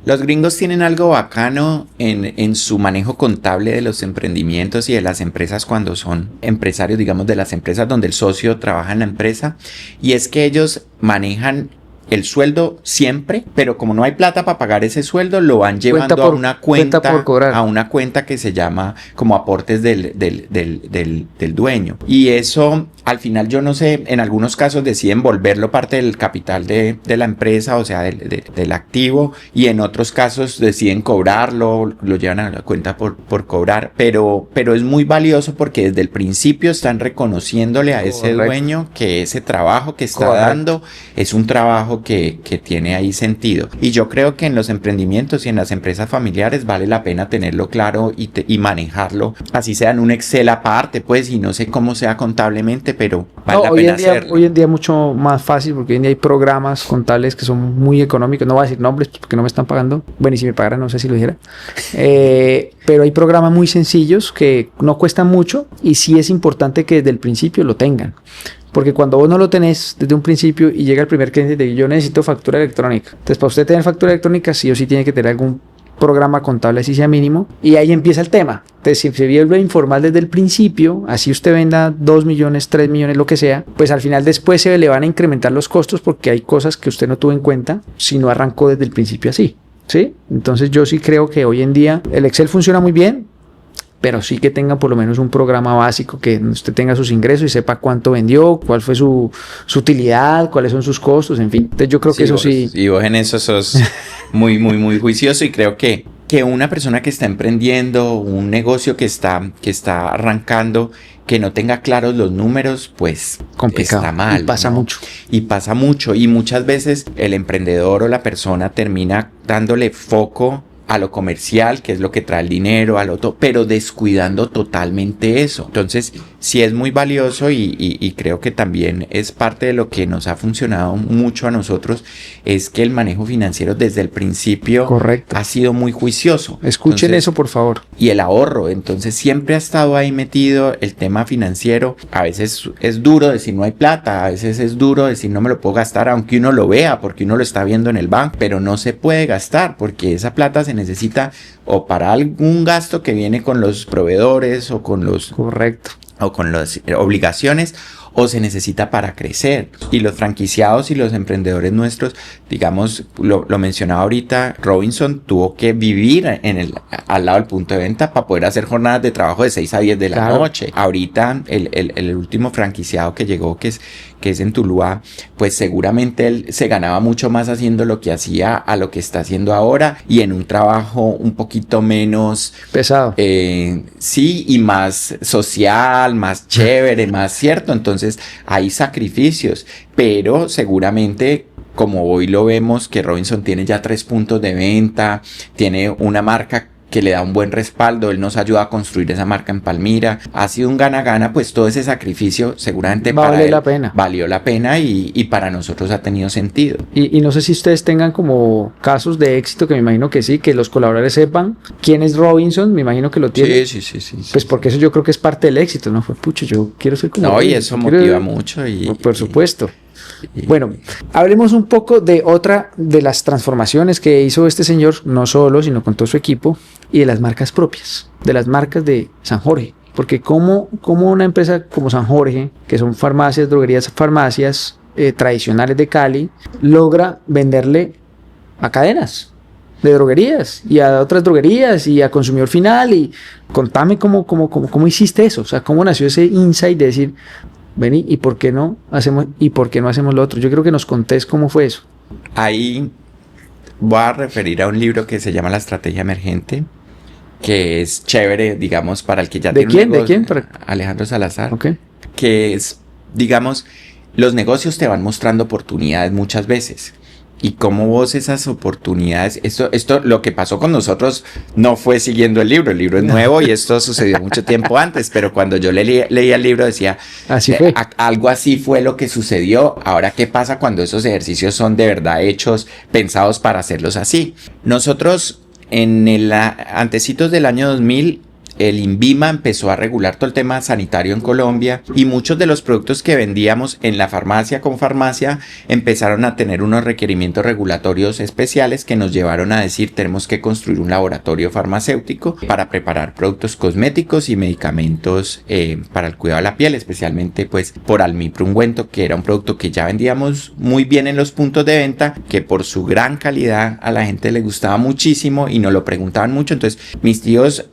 Los gringos tienen algo bacano en su manejo contable de los emprendimientos y de las empresas cuando son empresarios, digamos, de las empresas donde el socio trabaja en la empresa, y es que ellos manejan el sueldo siempre, pero como no hay plata para pagar ese sueldo, lo van llevando a una cuenta por cobrar. a una cuenta que se llama como aportes del dueño. Y eso, al final, yo no sé, en algunos casos deciden volverlo parte del capital de la empresa, o sea, del activo, y en otros casos deciden cobrarlo, lo llevan a la cuenta por cobrar, pero es muy valioso porque desde el principio están reconociéndole a ese dueño que ese trabajo que está dando es un trabajo que tiene ahí sentido. Y yo creo que en los emprendimientos y en las empresas familiares vale la pena tenerlo claro y manejarlo, así sea en un Excel aparte, pues, y no sé cómo sea contablemente, pero vale la pena hacerlo. Hoy en día es mucho más fácil porque hoy en día hay programas contables que son muy económicos. No voy a decir nombres porque no me están pagando. Bueno, y si me pagaran, no sé si lo dijera. Pero hay programas muy sencillos que no cuestan mucho y sí es importante que desde el principio lo tengan. Porque cuando vos no lo tenés desde un principio y llega el primer cliente y te dice, yo necesito factura electrónica. Entonces, para usted tener factura electrónica, sí o sí tiene que tener algún programa contable, así sea mínimo. Y ahí empieza el tema. Entonces, si se vuelve informal desde el principio, así usted venda 2 millones, 3 millones, lo que sea, pues al final después se le van a incrementar los costos porque hay cosas que usted no tuvo en cuenta si no arrancó desde el principio así. ¿Sí? Entonces, yo sí creo que hoy en día el Excel funciona muy bien, pero sí que tenga por lo menos un programa básico que usted tenga sus ingresos y sepa cuánto vendió, cuál fue su utilidad, cuáles son sus costos, en fin. Entonces yo creo que eso sí... Y vos en eso sos muy juicioso, y creo que una persona que está emprendiendo un negocio que está arrancando, que no tenga claros los números, pues complicado. Está mal. Y pasa mucho. Y pasa mucho. Y muchas veces el emprendedor o la persona termina dándole foco a lo comercial, que es lo que trae el dinero, al otro, pero descuidando totalmente eso. Entonces, sí es muy valioso y creo que también es parte de lo que nos ha funcionado mucho a nosotros, es que el manejo financiero desde el principio Correcto. Ha sido muy juicioso. Escuchen eso, por favor. Y el ahorro, entonces siempre ha estado ahí metido el tema financiero. A veces es duro decir no hay plata, a veces es duro decir no me lo puedo gastar, aunque uno lo vea, porque uno lo está viendo en el banco, pero no se puede gastar porque esa plata se necesita o para algún gasto que viene con los proveedores o con los... Correcto. O con las obligaciones, o se necesita para crecer. Y los franquiciados y los emprendedores nuestros, digamos, lo mencionaba ahorita, Robinson tuvo que vivir al lado del punto de venta para poder hacer jornadas de trabajo de 6 a 10 de la noche. Ahorita el último franquiciado que llegó, que es en Tuluá, pues seguramente él se ganaba mucho más haciendo lo que hacía a lo que está haciendo ahora, y en un trabajo un poquito menos pesado. Sí, y más social, más chévere, más cierto. Entonces hay sacrificios, pero seguramente como hoy lo vemos, que Robinson tiene ya 3 puntos de venta, tiene una marca que le da un buen respaldo, él nos ayuda a construir esa marca en Palmira, ha sido un gana-gana, pues todo ese sacrificio seguramente para él la pena. valió la pena y para nosotros ha tenido sentido. Y no sé si ustedes tengan como casos de éxito, que me imagino que sí, que los colaboradores sepan quién es Robinson, me imagino que lo tienen. Sí. Pues porque eso yo creo que es parte del éxito, ¿no? Fue, pucha, yo quiero ser como No, y Robinson, eso motiva mucho. Por supuesto. Bueno, hablemos un poco de otra de las transformaciones que hizo este señor, no solo, sino con todo su equipo, y de las marcas propias, de las marcas de San Jorge. Porque como una empresa como San Jorge, que son farmacias, droguerías, farmacias tradicionales de Cali, logra venderle a cadenas de droguerías y a otras droguerías y a consumidor final. Y contame cómo hiciste eso, o sea, cómo nació ese insight de decir, vení, ¿y por qué no hacemos lo otro? Yo creo que nos contés cómo fue eso. Ahí voy a referir a un libro que se llama La Estrategia Emergente, que es chévere, digamos, para el que ya tiene un negocio. ¿De quién? Alejandro Salazar. Okay. Que es, digamos, los negocios te van mostrando oportunidades muchas veces. Y cómo vos esas oportunidades, esto lo que pasó con nosotros no fue siguiendo el libro es nuevo y esto sucedió mucho tiempo antes, pero cuando yo leía el libro decía, así fue. Algo así fue lo que sucedió. Ahora, ¿qué pasa cuando esos ejercicios son de verdad hechos, pensados para hacerlos así? Nosotros en el antecitos del año 2000, el INVIMA empezó a regular todo el tema sanitario en Colombia y muchos de los productos que vendíamos en la farmacia con farmacia empezaron a tener unos requerimientos regulatorios especiales que nos llevaron a decir tenemos que construir un laboratorio farmacéutico para preparar productos cosméticos y medicamentos para el cuidado de la piel, especialmente pues por Almipro ungüento, que era un producto que ya vendíamos muy bien en los puntos de venta, que por su gran calidad a la gente le gustaba muchísimo y nos lo preguntaban mucho. Entonces mis tíos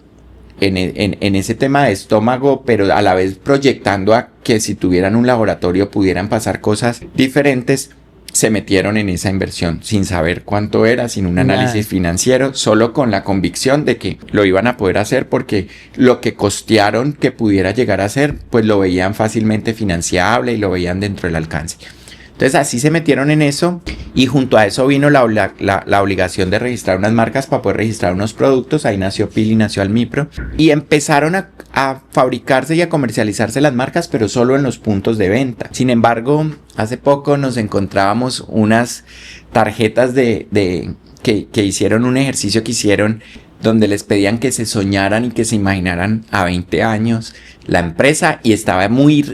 en ese tema de estómago, pero a la vez proyectando a que si tuvieran un laboratorio pudieran pasar cosas diferentes, se metieron en esa inversión sin saber cuánto era, sin un análisis financiero, solo con la convicción de que lo iban a poder hacer porque lo que costearon que pudiera llegar a ser, pues lo veían fácilmente financiable y lo veían dentro del alcance. Entonces así se metieron en eso y junto a eso vino la obligación de registrar unas marcas para poder registrar unos productos. Ahí nació Pili, nació Almipro y empezaron a fabricarse y a comercializarse las marcas, pero solo en los puntos de venta. Sin embargo, hace poco nos encontrábamos unas tarjetas que hicieron un ejercicio que hicieron donde les pedían que se soñaran y que se imaginaran a 20 años la empresa y estaba muy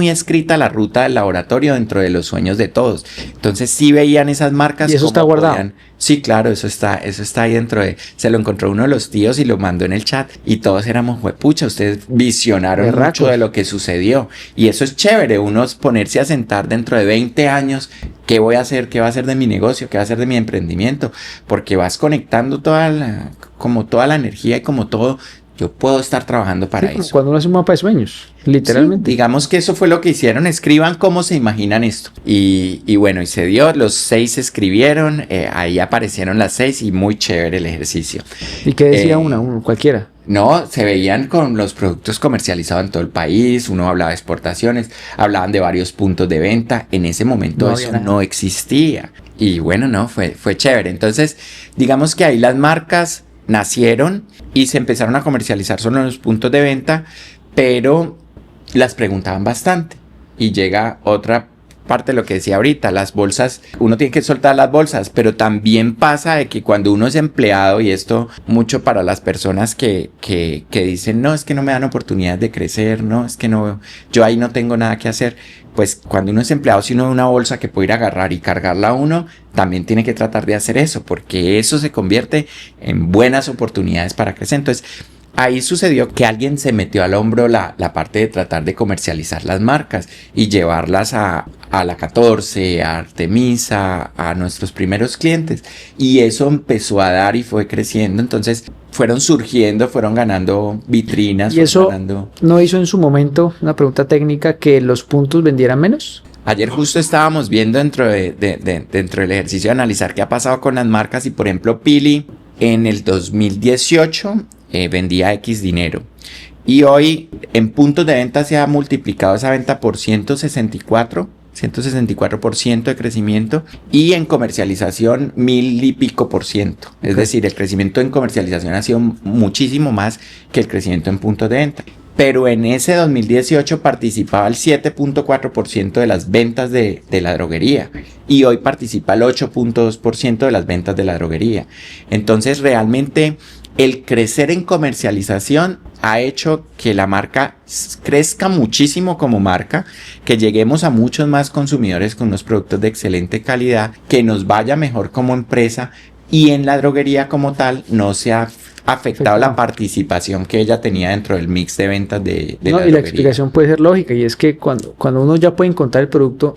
escrita la ruta del laboratorio dentro de los sueños de todos. Entonces sí veían esas marcas. ¿Y eso está guardado? Sí, claro, eso está ahí dentro de... Se lo encontró uno de los tíos y lo mandó en el chat y todos éramos, juepucha, ustedes visionaron mucho de lo que sucedió. Y eso es chévere, uno ponerse a sentar dentro de 20 años, ¿qué voy a hacer? ¿Qué va a hacer de mi negocio? ¿Qué va a hacer de mi emprendimiento? Porque vas conectando toda la energía y como todo... Yo puedo estar trabajando para eso. Cuando uno hace un mapa de sueños, literalmente. Sí, digamos que eso fue lo que hicieron. Escriban cómo se imaginan esto. Y bueno, y se dio. Los 6 escribieron. Ahí aparecieron las 6 y muy chévere el ejercicio. ¿Y qué decía cualquiera? No, se veían con los productos comercializados en todo el país. Uno hablaba de exportaciones. Hablaban de varios puntos de venta. En ese momento eso no existía. Y bueno, no, fue chévere. Entonces, digamos que ahí las marcas nacieron y se empezaron a comercializar solo en los puntos de venta, pero las preguntaban bastante. Y llega otra parte de lo que decía ahorita, las bolsas, uno tiene que soltar las bolsas, pero también pasa de que cuando uno es empleado, y esto mucho para las personas que dicen, no, es que no me dan oportunidades de crecer, no, es que no, yo ahí no tengo nada que hacer. Pues cuando uno es empleado, si uno ve una bolsa que puede ir a agarrar y cargarla a uno, también tiene que tratar de hacer eso, porque eso se convierte en buenas oportunidades para crecer. Entonces, ahí sucedió que alguien se metió al hombro la parte de tratar de comercializar las marcas y llevarlas a la 14, a Artemisa, a nuestros primeros clientes. Y eso empezó a dar y fue creciendo. Entonces fueron surgiendo, fueron ganando vitrinas. ¿Y eso no hizo en su momento, una pregunta técnica, que los puntos vendieran menos? Ayer justo estábamos viendo dentro del ejercicio de analizar qué ha pasado con las marcas y por ejemplo Pili en el 2018 vendía X dinero y hoy en puntos de venta se ha multiplicado esa venta por 164 164% de crecimiento, y en comercialización 1000 y pico %. Es decir, el crecimiento en comercialización ha sido muchísimo más que el crecimiento en puntos de venta. Pero en ese 2018 participaba el 7.4% de las ventas de la droguería y hoy participa el 8.2% de las ventas de la droguería. Entonces realmente el crecer en comercialización ha hecho que la marca crezca muchísimo como marca, que lleguemos a muchos más consumidores con unos productos de excelente calidad, que nos vaya mejor como empresa, y en la droguería como tal no se ha afectado la participación que ella tenía dentro del mix de ventas de la droguería. Y la explicación puede ser lógica, y es que cuando uno ya puede encontrar el producto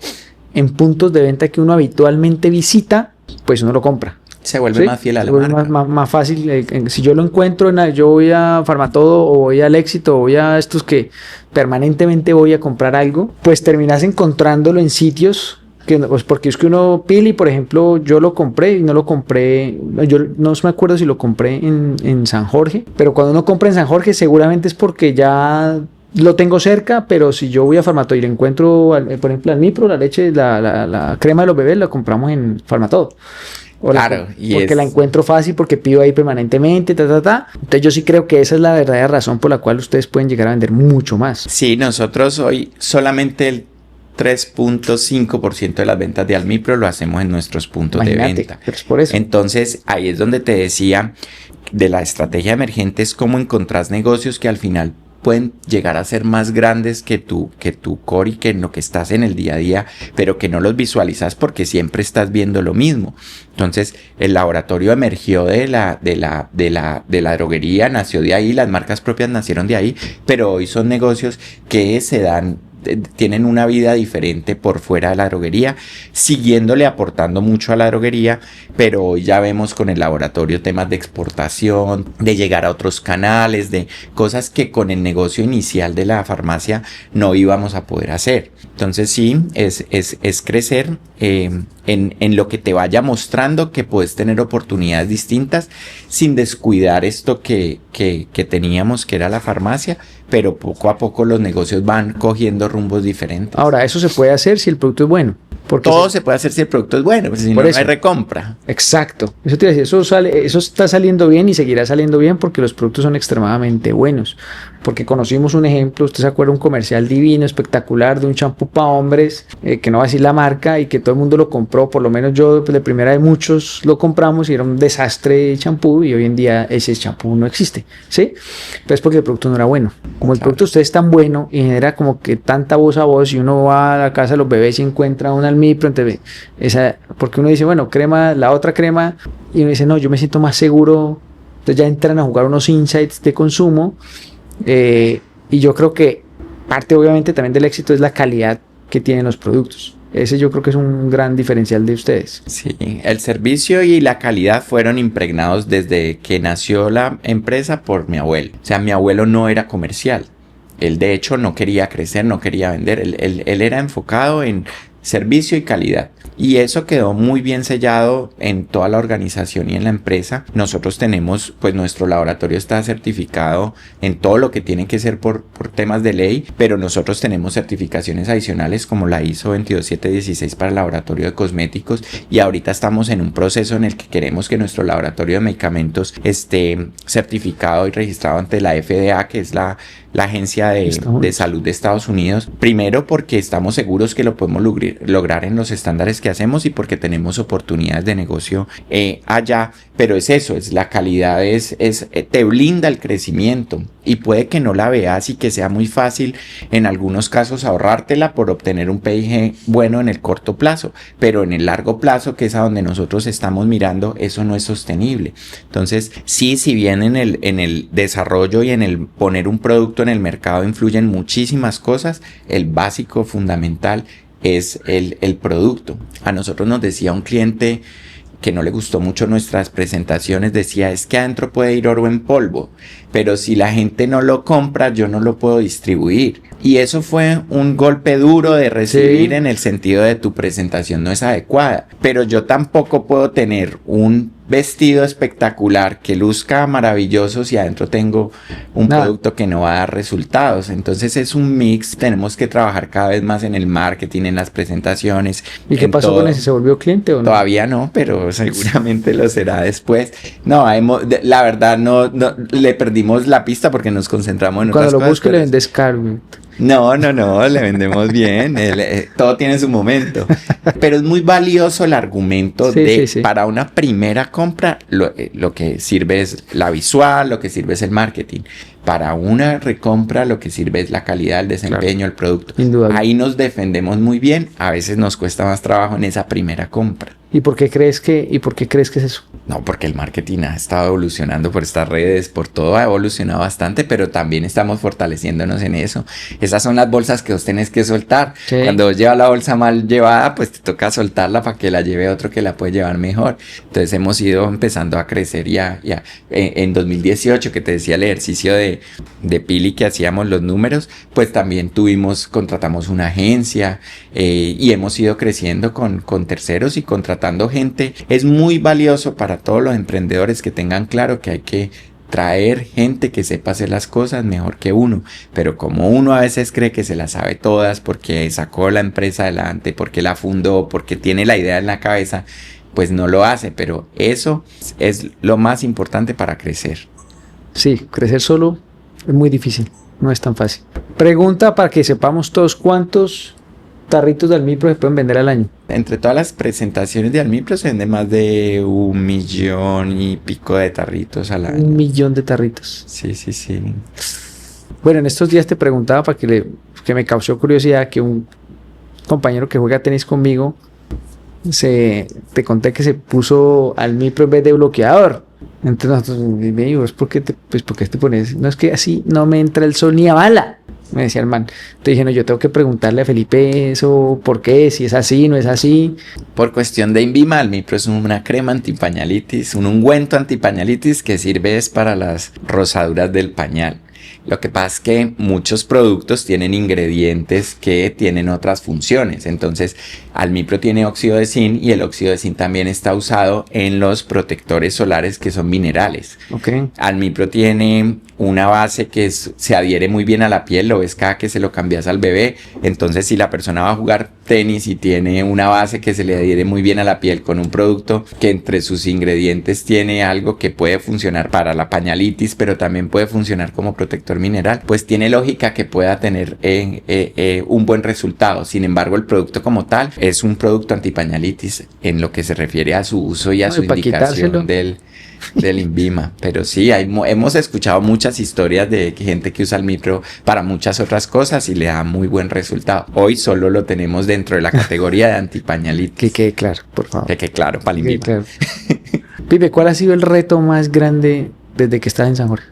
en puntos de venta que uno habitualmente visita, pues uno lo compra. Se vuelve más fiel a la marca. Más fácil. Si yo lo encuentro, yo voy a Farmatodo o voy al Éxito o voy a estos que permanentemente voy a comprar algo, pues terminas encontrándolo en sitios que, pues porque es que uno, Pili, por ejemplo, yo lo compré y no lo compré, yo no me acuerdo si lo compré en San Jorge, pero cuando uno compra en San Jorge seguramente es porque ya lo tengo cerca, pero si yo voy a Farmatodo y le encuentro, por ejemplo, al Mipro, la leche, la crema de los bebés, la compramos en Farmatodo. Claro, porque la encuentro fácil, porque pido ahí permanentemente, Entonces yo sí creo que esa es la verdadera razón por la cual ustedes pueden llegar a vender mucho más. Sí, nosotros hoy solamente el 3.5% de las ventas de Almipro lo hacemos en nuestros puntos de venta. Pero es por eso. Entonces ahí es donde te decía de la estrategia emergente, es cómo encontrás negocios que al final pueden llegar a ser más grandes que tu core y que en lo que estás en el día a día, pero que no los visualizas porque siempre estás viendo lo mismo. Entonces el laboratorio emergió de la droguería, nació de ahí, las marcas propias nacieron de ahí, pero hoy son negocios que tienen una vida diferente por fuera de la droguería, siguiéndole aportando mucho a la droguería, pero hoy ya vemos con el laboratorio temas de exportación, de llegar a otros canales, de cosas que con el negocio inicial de la farmacia no íbamos a poder hacer. Entonces sí, es crecer en lo que te vaya mostrando que puedes tener oportunidades distintas sin descuidar esto que teníamos, que era la farmacia, pero poco a poco los negocios van cogiendo rumbos diferentes. Ahora, eso se puede hacer si el producto es bueno. Porque todo se puede hacer si el producto es bueno, pues si no, no hay recompra. Exacto. Eso te iba a decir, eso está saliendo bien y seguirá saliendo bien porque los productos son extremadamente buenos. Porque conocimos un ejemplo, usted se acuerda, un comercial divino, espectacular, de un champú para hombres, que no va a decir la marca, y que todo el mundo lo compró, por lo menos yo de primera de muchos lo compramos, y era un desastre de champú, y hoy en día ese champú no existe, ¿sí? Pero es porque el producto no era bueno. Como el producto de ustedes es tan bueno y genera como que tanta voz a voz, y uno va a la casa de los bebés y encuentra un Almipro, entonces porque uno dice, bueno, crema, la otra crema, y uno dice, no, yo me siento más seguro. Entonces ya entran a jugar unos insights de consumo, y yo creo que parte obviamente también del éxito es la calidad que tienen los productos. Ese yo creo que es un gran diferencial de ustedes. Sí, el servicio y la calidad fueron impregnados desde que nació la empresa por mi abuelo. O sea, mi abuelo no era comercial. Él de hecho no quería crecer, no quería vender. Él era enfocado en servicio y calidad. Y eso quedó muy bien sellado en toda la organización y en la empresa. Nosotros tenemos, pues nuestro laboratorio está certificado en todo lo que tiene que ser por temas de ley, pero nosotros tenemos certificaciones adicionales como la ISO 22716 para el laboratorio de cosméticos, y ahorita estamos en un proceso en el que queremos que nuestro laboratorio de medicamentos esté certificado y registrado ante la FDA, que es la agencia de salud de Estados Unidos. Primero porque estamos seguros que lo podemos lograr en los estándares que hacemos y porque tenemos oportunidades de negocio allá, pero es eso, es la calidad, te blinda el crecimiento, y puede que no la veas y que sea muy fácil en algunos casos ahorrártela por obtener un PIG bueno en el corto plazo, pero en el largo plazo, que es a donde nosotros estamos mirando, eso no es sostenible. Entonces sí, si bien en el desarrollo y en el poner un producto en el mercado influyen muchísimas cosas, el básico fundamental es el producto. A nosotros nos decía un cliente que no le gustó mucho nuestras presentaciones, decía, es que adentro puede ir oro en polvo, pero si la gente no lo compra, yo no lo puedo distribuir. Y eso fue un golpe duro de recibir, sí, en el sentido de tu presentación no es adecuada, pero yo tampoco puedo tener un vestido espectacular, que luzca maravilloso si adentro tengo un producto que no va a dar resultados. Entonces es un mix, tenemos que trabajar cada vez más en el marketing, en las presentaciones. ¿Y qué pasó con ese? ¿Se volvió cliente o no? Todavía no, pero seguramente lo será después. No, la verdad no le perdimos la pista porque nos concentramos en otras cosas. Cuando lo busque le vendes caro. No, le vendemos bien, todo tiene su momento, pero es muy valioso el argumento para una primera compra, lo que sirve es la visual, lo que sirve es el marketing. Para una recompra lo que sirve es la calidad, el desempeño, el producto. Indudable. Ahí nos defendemos muy bien, a veces nos cuesta más trabajo en esa primera compra. ¿Y por qué crees que es eso? No, porque el marketing ha estado evolucionando por estas redes, por todo ha evolucionado bastante, pero también estamos fortaleciéndonos en eso. Esas son las bolsas que vos tenés que soltar. Sí. Cuando vos llevas la bolsa mal llevada, pues te toca soltarla para que la lleve otro que la puede llevar mejor. Entonces hemos ido empezando a crecer ya. En 2018, que te decía el ejercicio de Pili, que hacíamos los números, pues también contratamos una agencia y hemos ido creciendo con terceros y contratando gente. Es muy valioso para todos los emprendedores que tengan claro que hay que traer gente que sepa hacer las cosas mejor que uno, pero como uno a veces cree que se las sabe todas porque sacó la empresa adelante, porque la fundó, porque tiene la idea en la cabeza, pues no lo hace, pero eso es lo más importante para crecer. Sí, crecer solo es muy difícil, no es tan fácil. Pregunta para que sepamos todos cuántos tarritos de Almipro se pueden vender al año. Entre todas las presentaciones de Almipro se vende más de 1 millón y pico de tarritos al año. 1 millón de tarritos. Sí. Bueno, en estos días te preguntaba que me causó curiosidad que un compañero que juega tenis conmigo te conté que se puso Almipro en vez de bloqueador. Entonces nosotros me dijo, ¿por qué te pones? No, es que así no me entra el sol ni a bala. Me decía el man. Entonces dije, no, yo tengo que preguntarle a Felipe eso, ¿por qué? Si es así, no es así. Por cuestión de Invima, Almipro es una crema antipañalitis, un ungüento antipañalitis que sirve es para las rosaduras del pañal. Lo que pasa es que muchos productos tienen ingredientes que tienen otras funciones. Entonces, Almipro tiene óxido de zinc y el óxido de zinc también está usado en los protectores solares que son minerales. Okay. Almipro tiene una base que se adhiere muy bien a la piel, lo ves cada que se lo cambias al bebé. Entonces, si la persona va a jugar tenis y tiene una base que se le adhiere muy bien a la piel con un producto que entre sus ingredientes tiene algo que puede funcionar para la pañalitis, pero también puede funcionar como protector mineral, pues tiene lógica que pueda tener un buen resultado. Sin embargo, el producto como tal es un producto antipañalitis en lo que se refiere a su uso y a su indicación del Invima. Pero sí, hemos escuchado muchas historias de gente que usa Almipro para muchas otras cosas y le da muy buen resultado. Hoy solo lo tenemos dentro de la categoría de antipañalitis. Que quede claro, por favor. Que quede claro para el Invima. Claro. Pipe, ¿cuál ha sido el reto más grande desde que estás en San Jorge?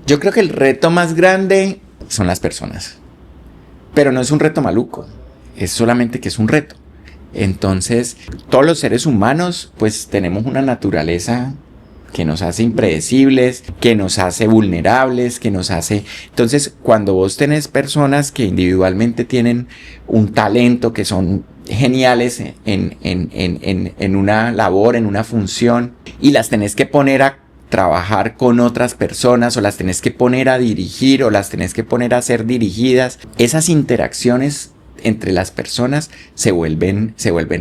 Yo creo que el reto más grande son las personas. Pero no es un reto maluco. Es solamente que es un reto. Entonces, todos los seres humanos, pues tenemos una naturaleza que nos hace impredecibles, que nos hace vulnerables, que nos hace... Entonces, cuando vos tenés personas que individualmente tienen un talento, que son geniales en una labor, en una función, y las tenés que poner a trabajar con otras personas, o las tenés que poner a dirigir, o las tenés que poner a ser dirigidas, esas interacciones entre las personas se vuelven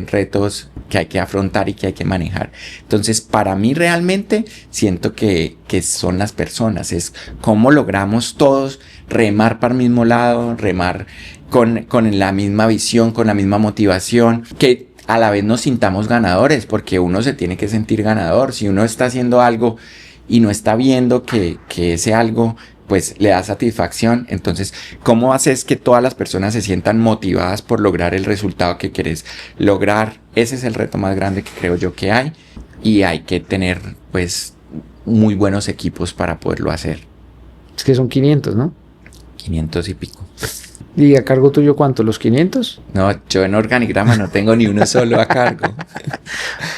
retos que hay que afrontar y que hay que manejar. Entonces, para mí realmente siento que son las personas, es cómo logramos todos remar para el mismo lado, remar con la misma visión, con la misma motivación, que a la vez nos sintamos ganadores, porque uno se tiene que sentir ganador. Si uno está haciendo algo y no está viendo que ese algo pues le da satisfacción, entonces ¿cómo haces que todas las personas se sientan motivadas por lograr el resultado que querés lograr? Ese es el reto más grande que creo yo que hay, y hay que tener pues muy buenos equipos para poderlo hacer. Es que son 500, ¿no? 500 y pico. ¿Y a cargo tuyo cuánto? ¿Los 500? No, yo en organigrama no tengo ni uno solo a cargo.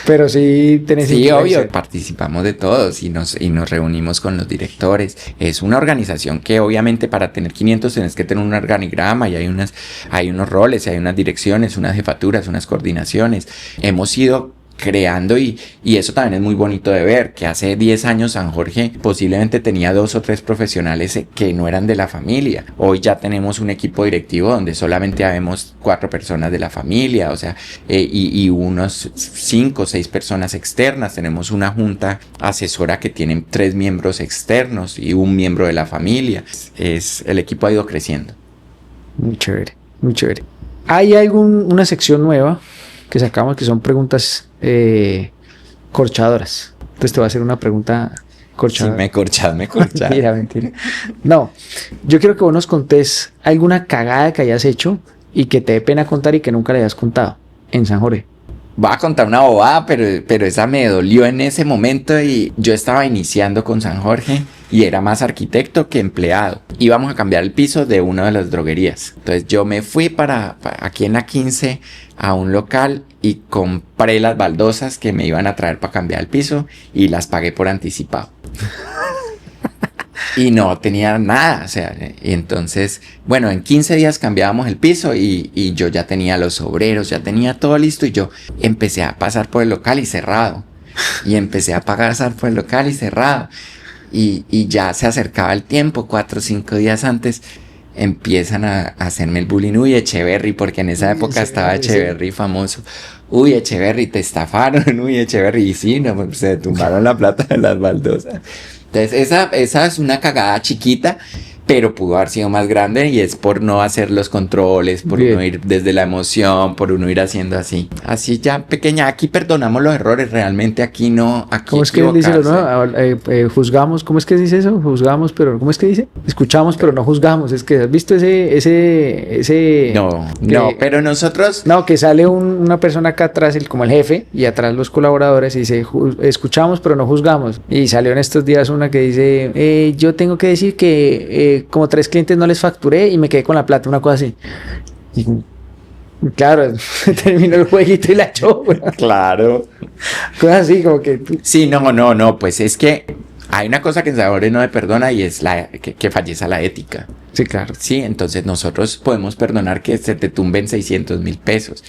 Pero sí tenés... Sí, obvio, participamos de todos y nos reunimos con los directores. Es una organización que obviamente para tener 500 tenés que tener un organigrama, y hay unos roles, hay unas direcciones, unas jefaturas, unas coordinaciones. Hemos ido creando y eso también es muy bonito de ver, que hace 10 años San Jorge posiblemente tenía 2 o 3 profesionales que no eran de la familia. Hoy ya tenemos un equipo directivo donde solamente habemos 4 personas de la familia, o sea, y unos 5 o 6 personas externas. Tenemos una junta asesora que tiene 3 miembros externos y un miembro de la familia. El equipo ha ido creciendo. Muy chévere, muy chévere. ¿Hay una sección nueva que sacamos que son preguntas corchadoras? Entonces te voy a hacer una pregunta corchadora. Sí, me corchas. Mentira. No, yo quiero que vos nos contés alguna cagada que hayas hecho y que te dé pena contar y que nunca le hayas contado en San Jorge. Voy a contar una bobada, pero esa me dolió en ese momento y yo estaba iniciando con San Jorge y era más arquitecto que empleado. Íbamos a cambiar el piso de una de las droguerías. Entonces yo me fui para aquí en la 15 a un local y compré las baldosas que me iban a traer para cambiar el piso y las pagué por anticipado. Y no tenía nada, o sea, y entonces, bueno, en 15 días cambiábamos el piso y yo ya tenía los obreros, ya tenía todo listo y yo empecé a pasar por el local y cerrado. Y empecé a pasar por el local y cerrado. Y ya se acercaba el tiempo, 4 o 5 días antes, empiezan a hacerme el bullying. Uy, Echeverry, porque en esa época estaba Echeverry famoso. Uy, Echeverry, te estafaron. Uy, Echeverry, y sí, no, pues, se tumbaron la plata de las baldosas. Entonces, esa es una cagada chiquita, pero pudo haber sido más grande y es por no hacer los controles, por uno ir desde la emoción, por uno ir haciendo así. Así ya pequeña, aquí perdonamos los errores, realmente aquí no, aquí ¿cómo es que dice juzgamos? ¿Cómo es que dice eso? Juzgamos, pero ¿cómo es que dice? Escuchamos, pero no juzgamos. Es que has visto ese No, pero nosotros no, que sale una persona acá atrás, como el jefe, y atrás los colaboradores y dice, escuchamos, pero no juzgamos. Y salió en estos días una que dice, yo tengo que decir que como 3 clientes no les facturé y me quedé con la plata, una cosa así. Y, claro, terminó el jueguito y la echó. Claro. Cosas así como que... Sí, no, pues es que hay una cosa que en San Jorge no me perdona y es que falleza la ética. Sí, claro. Sí, entonces nosotros podemos perdonar que se te tumben 600,000 pesos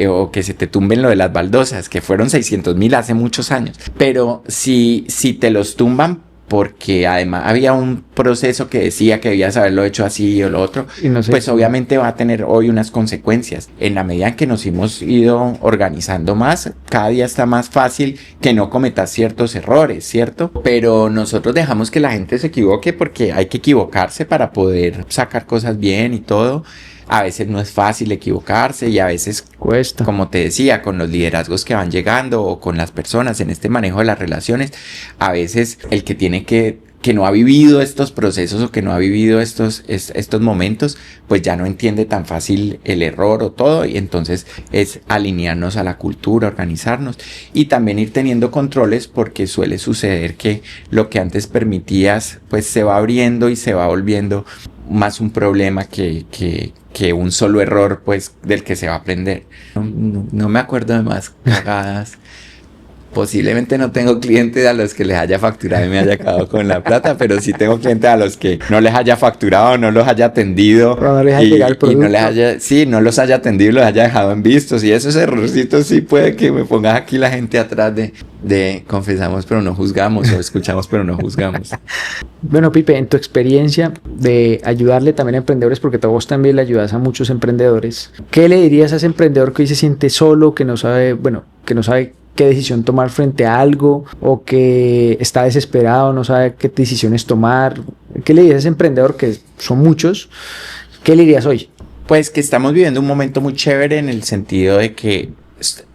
o que se te tumben lo de las baldosas, que fueron 600,000 hace muchos años. Pero si te los tumban porque además había un proceso que decía que debías haberlo hecho así o lo otro, no sé, pues obviamente va a tener hoy unas consecuencias. En la medida en que nos hemos ido organizando más, cada día está más fácil que no cometas ciertos errores, ¿cierto? Pero nosotros dejamos que la gente se equivoque porque hay que equivocarse para poder sacar cosas bien y todo. A veces no es fácil equivocarse y a veces cuesta. Como te decía, con los liderazgos que van llegando o con las personas en este manejo de las relaciones, a veces el que tiene que no ha vivido estos procesos o que no ha vivido estos momentos, pues ya no entiende tan fácil el error o todo, y entonces es alinearnos a la cultura, organizarnos y también ir teniendo controles, porque suele suceder que lo que antes permitías pues se va abriendo y se va volviendo más un problema que un solo error pues del que se va a aprender. No me acuerdo de más cagadas. Posiblemente no tengo clientes a los que les haya facturado y me haya quedado con la plata, pero sí tengo clientes a los que no les haya facturado, no los haya atendido, no les haya llegado el producto. Y no los haya atendido y los haya dejado en vistos, y esos errorcitos sí puede que me pongas aquí la gente atrás de confesamos pero no juzgamos, o escuchamos pero no juzgamos. Bueno, Pipe, en tu experiencia de ayudarle también a emprendedores, porque vos también le ayudas a muchos emprendedores, ¿qué le dirías a ese emprendedor que hoy se siente solo, que no sabe qué decisión tomar frente a algo, o que está desesperado, no sabe qué decisiones tomar? ¿Qué le dirías a ese emprendedor, que son muchos? ¿Qué le dirías hoy? Pues que estamos viviendo un momento muy chévere en el sentido de que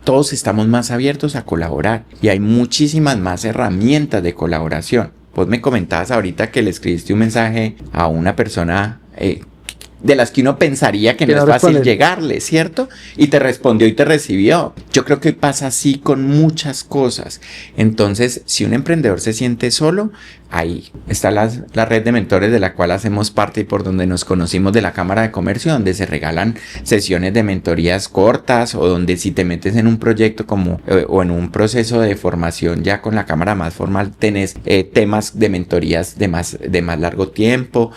todos estamos más abiertos a colaborar y hay muchísimas más herramientas de colaboración. Vos me comentabas ahorita que le escribiste un mensaje a una persona de las que uno pensaría que no es fácil llegarle, ¿cierto? Y te respondió y te recibió. Yo creo que pasa así con muchas cosas. Entonces, si un emprendedor se siente solo, ahí está la red de mentores de la cual hacemos parte y por donde nos conocimos, de la Cámara de Comercio, donde se regalan sesiones de mentorías cortas, o donde si te metes en un proyecto o en un proceso de formación ya con la Cámara más formal, tenés temas de mentorías de más largo tiempo.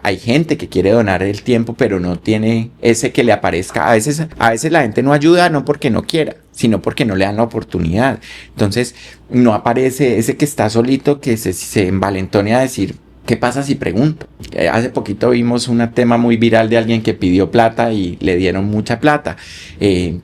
Hay gente que quiere donar el tiempo pero no tiene ese que le aparezca. A veces la gente no ayuda no porque no quiera, sino porque no le dan la oportunidad. Entonces, no aparece ese que está solito, que se envalentone a decir, ¿qué pasa si pregunto? Hace poquito vimos un tema muy viral de alguien que pidió plata y le dieron mucha plata.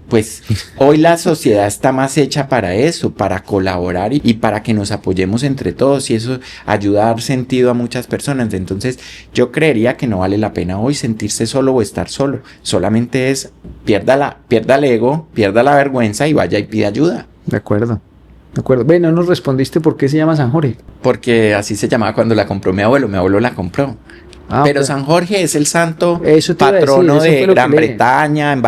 Pues hoy la sociedad está más hecha para eso, para colaborar y para que nos apoyemos entre todos, y eso ayuda a dar sentido a muchas personas. Entonces yo creería que no vale la pena hoy sentirse solo o estar solo. Solamente es pierda el ego, pierda la vergüenza y vaya y pida ayuda. De acuerdo. De acuerdo. Ve, no nos respondiste por qué se llama San Jorge. Porque así se llamaba cuando la compró mi abuelo. Mi abuelo la compró. Pero San Jorge es el santo patrono de Gran Bretaña,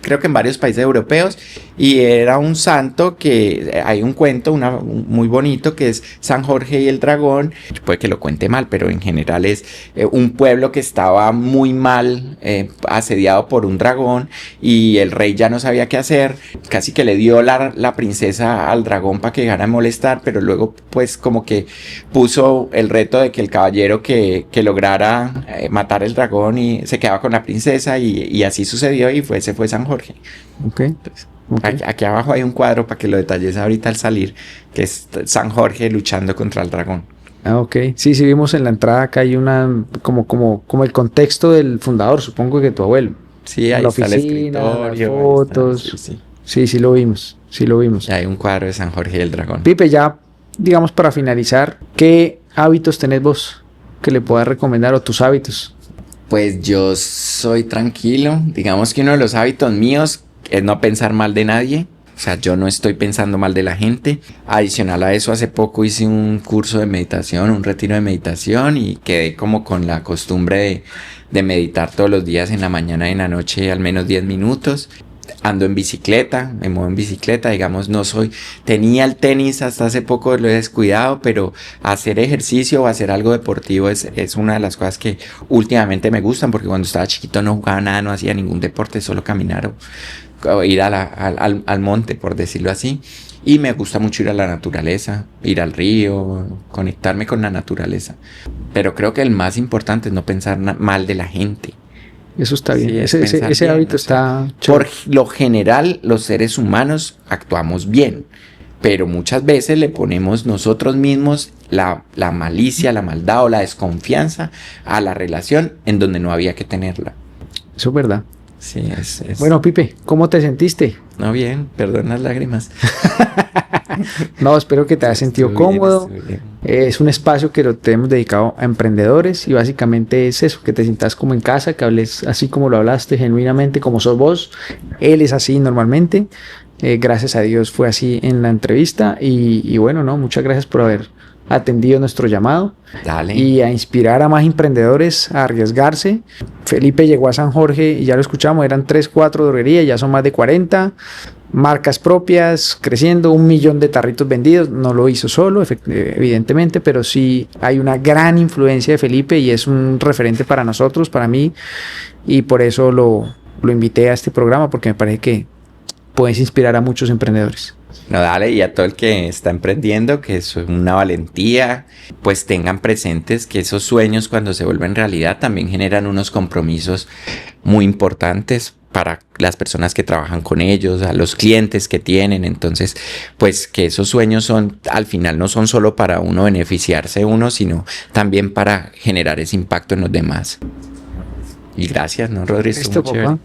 creo que en varios países europeos, y era un santo que hay un cuento muy bonito que es San Jorge y el dragón. Puede que lo cuente mal, pero en general es un pueblo que estaba muy mal asediado por un dragón, y el rey ya no sabía qué hacer, casi que le dio la princesa al dragón para que dejara de molestar, pero luego pues como que puso el reto de que el caballero que lograra matar el dragón y se quedaba con la princesa, y así sucedió, y ese fue San Jorge. Entonces, aquí abajo hay un cuadro para que lo detalles ahorita al salir, que es San Jorge luchando contra el dragón. Ok. Sí, vimos en la entrada acá hay una como el contexto del fundador, supongo que tu abuelo. Sí, ahí la está oficina, el escritorio, las fotos. Sí lo vimos. Y hay un cuadro de San Jorge y el dragón. Pipe, ya digamos para finalizar, ¿qué hábitos tenés vos que le puedas recomendar, o tus hábitos? Pues yo soy tranquilo. Digamos que uno de los hábitos míos es no pensar mal de nadie. O sea, yo no estoy pensando mal de la gente. Adicional a eso, hace poco hice un curso de meditación, un retiro de meditación, y quedé como con la costumbre de meditar todos los días, en la mañana y en la noche, al menos 10 minutos. Ando en bicicleta, me muevo en bicicleta, digamos, tenía el tenis hasta hace poco, lo he descuidado, pero hacer ejercicio o hacer algo deportivo es una de las cosas que últimamente me gustan, porque cuando estaba chiquito no jugaba nada, no hacía ningún deporte, solo caminar o ir al monte, por decirlo así. Y me gusta mucho ir a la naturaleza, ir al río, conectarme con la naturaleza. Pero creo que el más importante es no pensar mal de la gente. Eso está bien. Sí, ese hábito está chévere. Por lo general, los seres humanos actuamos bien, pero muchas veces le ponemos nosotros mismos la malicia, la maldad o la desconfianza a la relación en donde no había que tenerla. Eso es verdad. Sí, es... Bueno, Pipe, ¿cómo te sentiste? No, bien, perdón las lágrimas. No, espero que te hayas sentido cómodo. Es un espacio que lo tenemos dedicado a emprendedores, y básicamente es eso, que te sientas como en casa, que hables así como lo hablaste, genuinamente, como sos vos. Él es así normalmente. Gracias a Dios fue así en la entrevista, y bueno, no, muchas gracias por haber atendido nuestro llamado. Dale. Y a inspirar a más emprendedores a arriesgarse. Felipe llegó a San Jorge y ya lo escuchamos, eran 3, 4 droguerías, ya son más de 40 marcas propias, creciendo, 1 millón de tarritos vendidos. No lo hizo solo, evidentemente, pero sí hay una gran influencia de Felipe, y es un referente para nosotros, para mí, y por eso lo invité a este programa, porque me parece que puedes inspirar a muchos emprendedores. No, dale, y a todo el que está emprendiendo, que es una valentía, pues tengan presentes que esos sueños, cuando se vuelven realidad, también generan unos compromisos muy importantes para las personas que trabajan con ellos, a los clientes que tienen. Entonces, pues que esos sueños al final no son solo para uno beneficiarse sino también para generar ese impacto en los demás. Y gracias, ¿no, Rodrigo? Listo, papá.